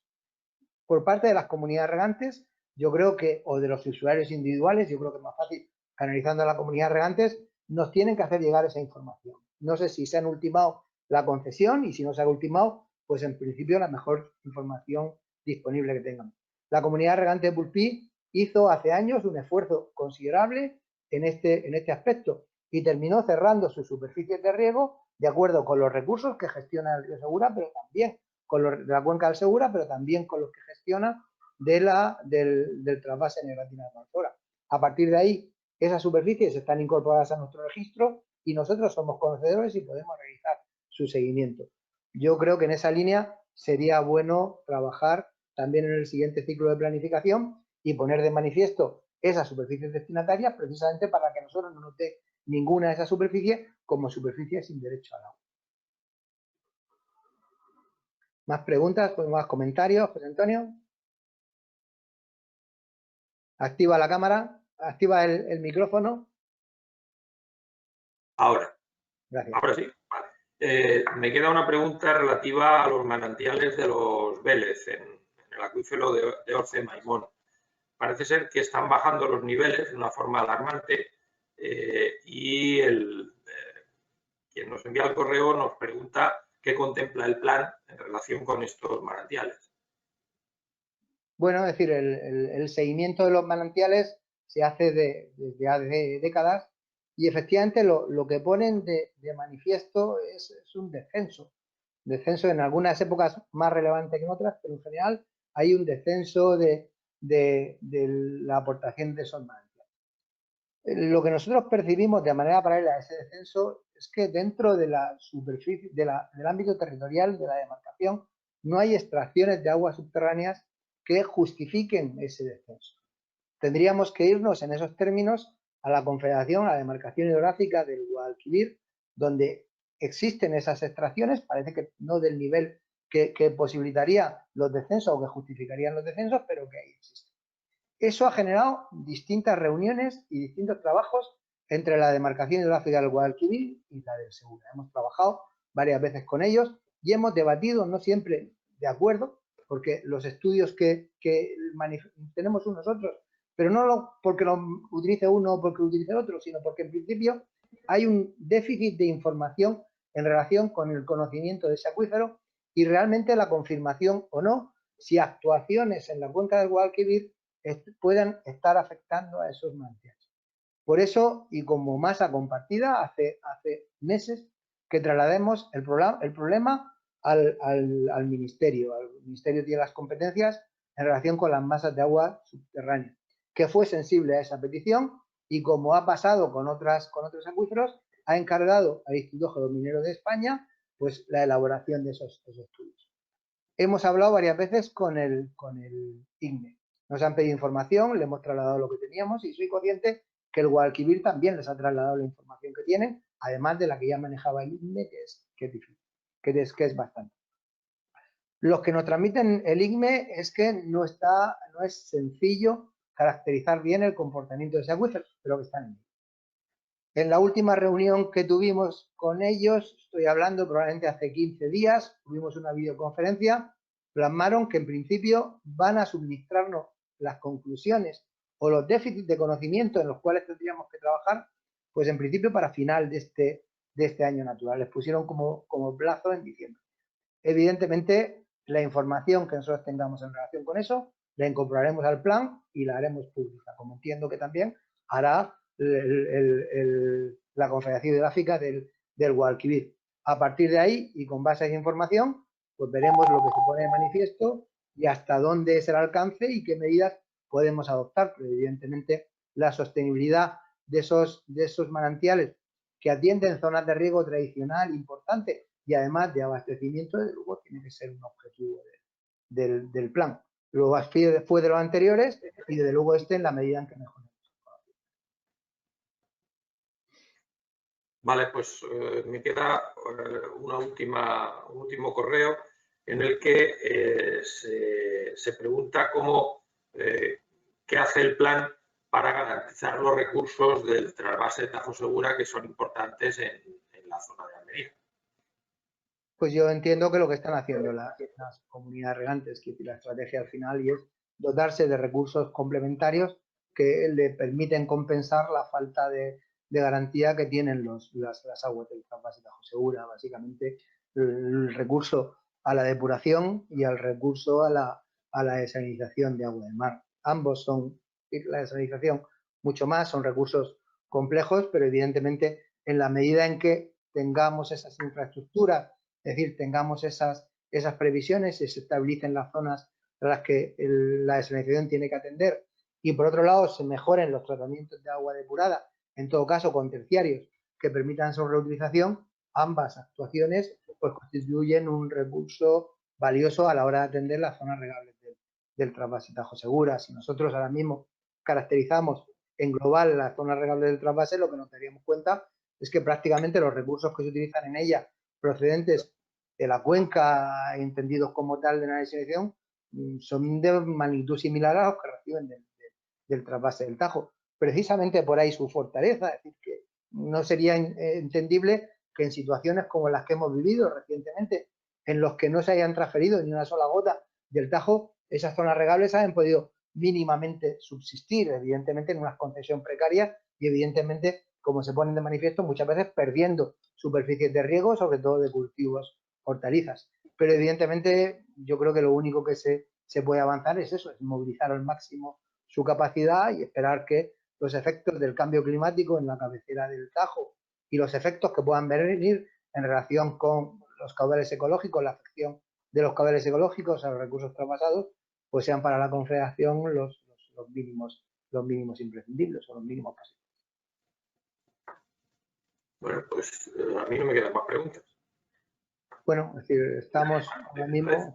Por parte de las comunidades regantes, yo creo que, o de los usuarios individuales, yo creo que es más fácil canalizando a la comunidad regantes, nos tienen que hacer llegar esa información. No sé si se han ultimado la concesión, y si no se ha ultimado, pues en principio la mejor información disponible que tengan. La comunidad regante de Pulpí hizo hace años un esfuerzo considerable en este aspecto y terminó cerrando sus superficies de riego de acuerdo con los recursos que gestiona el río Segura, pero también con los de la cuenca del Segura, pero también con los que gestiona del trasvase Negratín Almanzora. A partir de ahí, esas superficies están incorporadas a nuestro registro y nosotros somos conocedores y podemos realizar su seguimiento. Yo creo que en esa línea sería bueno trabajar también en el siguiente ciclo de planificación y poner de manifiesto esas superficies destinatarias precisamente para que nosotros no nos dé ninguna de esas superficies como superficie sin derecho al agua. ¿Más preguntas? ¿Más comentarios, José Antonio? Activa la cámara, activa el micrófono. Ahora. Gracias. Ahora sí. Vale. Me queda una pregunta relativa a los manantiales de los Vélez en el acuífero de Orce Maimón. Parece ser que están bajando los niveles de una forma alarmante y quien nos envía el correo nos pregunta qué contempla el plan en relación con estos manantiales. Bueno, es decir, el seguimiento de los manantiales se hace desde hace décadas y efectivamente lo que ponen de manifiesto es un descenso. Descenso en algunas épocas más relevante que en otras, pero en general hay un descenso de la aportación de esos manantiales. Lo que nosotros percibimos de manera paralela a ese descenso es que dentro de la superficie, del ámbito territorial de la demarcación, no hay extracciones de aguas subterráneas que justifiquen ese descenso. Tendríamos que irnos en esos términos a la Confederación, a la demarcación hidrográfica del Guadalquivir, donde existen esas extracciones, parece que no del nivel que posibilitaría los descensos o que justificarían los descensos, pero que ahí existen. Eso ha generado distintas reuniones y distintos trabajos entre la demarcación hidrográfica del Guadalquivir y la del Segura. Hemos trabajado varias veces con ellos y hemos debatido, no siempre de acuerdo, porque los estudios que tenemos unos otros, pero no porque lo utilice uno o porque lo utilice otro, sino porque en principio hay un déficit de información en relación con el conocimiento de ese acuífero y realmente la confirmación o no si actuaciones en la cuenca del Guadalquivir puedan estar afectando a esos manantiales. Por eso, y como masa compartida, hace meses que traslademos el problema al Ministerio. El Ministerio tiene las competencias en relación con las masas de agua subterránea, que fue sensible a esa petición y, como ha pasado con otros acuíferos, ha encargado al Instituto Geominero de España pues la elaboración de esos estudios. Hemos hablado varias veces con el IGME. Nos han pedido información, le hemos trasladado lo que teníamos y soy consciente que el Guadalquivir también les ha trasladado la información que tienen, además de la que ya manejaba el IGME, que es difícil, que es bastante. Los que nos transmiten el IGME es que no es sencillo caracterizar bien el comportamiento de ese acuífero, pero que están en ello. En la última reunión que tuvimos con ellos, estoy hablando probablemente hace 15 días, tuvimos una videoconferencia, plasmaron que en principio van a suministrarnos las conclusiones o los déficits de conocimiento en los cuales tendríamos que trabajar, pues en principio para final de este año natural. Les pusieron como plazo en diciembre. Evidentemente, la información que nosotros tengamos en relación con eso, la incorporaremos al plan y la haremos pública, como entiendo que también hará la Confederación Hidrográfica del Guadalquivir. A partir de ahí y con base a esa información, pues veremos lo que se pone de manifiesto y hasta dónde es el alcance y qué medidas podemos adoptar. Pero evidentemente la sostenibilidad de esos manantiales que atienden zonas de riego tradicional importante y además de abastecimiento, de luego tiene que ser un objetivo del plan. Luego fue de los anteriores y desde luego en la medida en que mejore. Vale, pues me queda un último correo en el que se pregunta qué hace el plan para garantizar los recursos del trasvase Tajo Segura que son importantes en la zona de Almería. Pues yo entiendo que lo que están haciendo las comunidades regantes, que la estrategia al final y es dotarse de recursos complementarios que le permiten compensar la falta de garantía que tienen las aguas del trasvase Tajo Segura, básicamente el recurso a la depuración y al recurso a la desalinización de agua del mar. Ambos son, la desalinización mucho más, son recursos complejos, pero evidentemente en la medida en que tengamos esas infraestructuras, es decir, tengamos esas previsiones y se estabilicen las zonas a las que la desalinización tiene que atender y por otro lado se mejoren los tratamientos de agua depurada, en todo caso con terciarios que permitan su reutilización, ambas actuaciones pues constituyen un recurso valioso a la hora de atender las zonas regables del trasvase Tajo Segura. Si nosotros ahora mismo caracterizamos en global las zonas regables del trasvase, lo que nos daríamos cuenta es que prácticamente los recursos que se utilizan en ella procedentes la cuenca, entendidos como tal de la desalinización, son de magnitud similar a los que reciben del trasvase del Tajo. Precisamente por ahí su fortaleza, es decir, que no sería entendible que en situaciones como las que hemos vivido recientemente, en los que no se hayan transferido ni una sola gota del Tajo, esas zonas regables hayan podido mínimamente subsistir, evidentemente en una concesión precaria y evidentemente, como se ponen de manifiesto, muchas veces perdiendo superficies de riego, sobre todo de cultivos, hortalizas. Pero evidentemente yo creo que lo único que se puede avanzar es eso, es movilizar al máximo su capacidad y esperar que los efectos del cambio climático en la cabecera del Tajo y los efectos que puedan venir en relación con los caudales ecológicos, la afección de los caudales ecológicos a los recursos trasvasados, pues sean para la Confederación los mínimos imprescindibles o los mínimos posibles. Bueno, pues a mí no me quedan más preguntas. Bueno, es decir, estamos ahora mismo,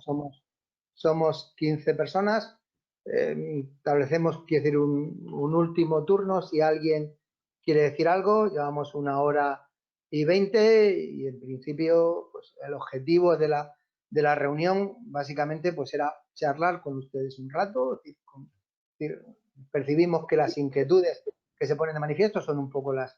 somos 15 personas, establecemos, quiero decir, un último turno, si alguien quiere decir algo, llevamos 1h20 y en principio pues, el objetivo de la reunión básicamente pues era charlar con ustedes un rato, es decir, percibimos que las inquietudes que se ponen de manifiesto son un poco las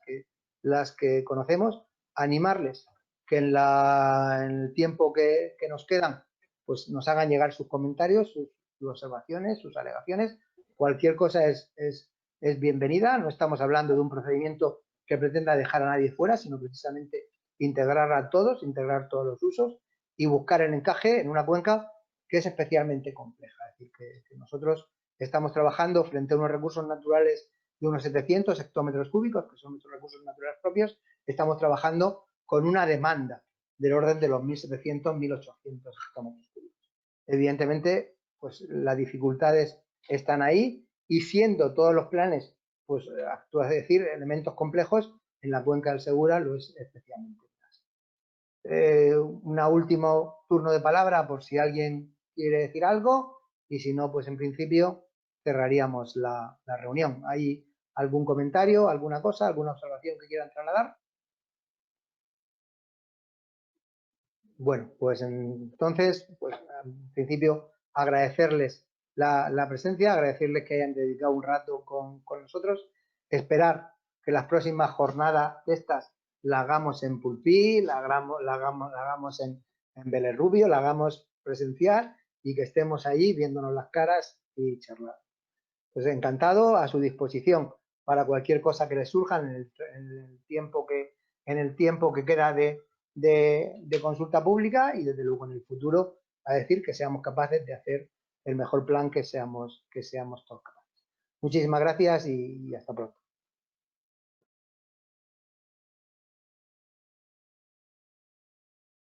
que conocemos, animarles que en el tiempo que nos quedan, pues nos hagan llegar sus comentarios, sus observaciones, sus alegaciones. Cualquier cosa es bienvenida. No estamos hablando de un procedimiento que pretenda dejar a nadie fuera, sino precisamente integrar a todos, integrar todos los usos y buscar el encaje en una cuenca que es especialmente compleja. Es decir, que nosotros estamos trabajando frente a unos recursos naturales de unos 700 hectómetros cúbicos, que son nuestros recursos naturales propios. Estamos trabajando con una demanda del orden de los 1.700, 1.800 hectómetros cúbicos. Evidentemente, pues las dificultades están ahí y siendo todos los planes, pues es decir, elementos complejos, en la cuenca del Segura lo es especialmente. Un último turno de palabra por si alguien quiere decir algo y si no, pues en principio cerraríamos la reunión. ¿Hay algún comentario, alguna cosa, alguna observación que quieran trasladar? Bueno, pues entonces, pues en principio agradecerles la presencia, agradecerles que hayan dedicado un rato con nosotros, esperar que las próximas jornadas de estas la hagamos en Pulpí, la hagamos en Belerrubio, la hagamos presencial y que estemos ahí viéndonos las caras y charlar. Pues encantado, a su disposición para cualquier cosa que les surja en el tiempo que queda de consulta pública y desde luego en el futuro a decir que seamos capaces de hacer el mejor plan que seamos todos capaces. Muchísimas gracias y hasta pronto.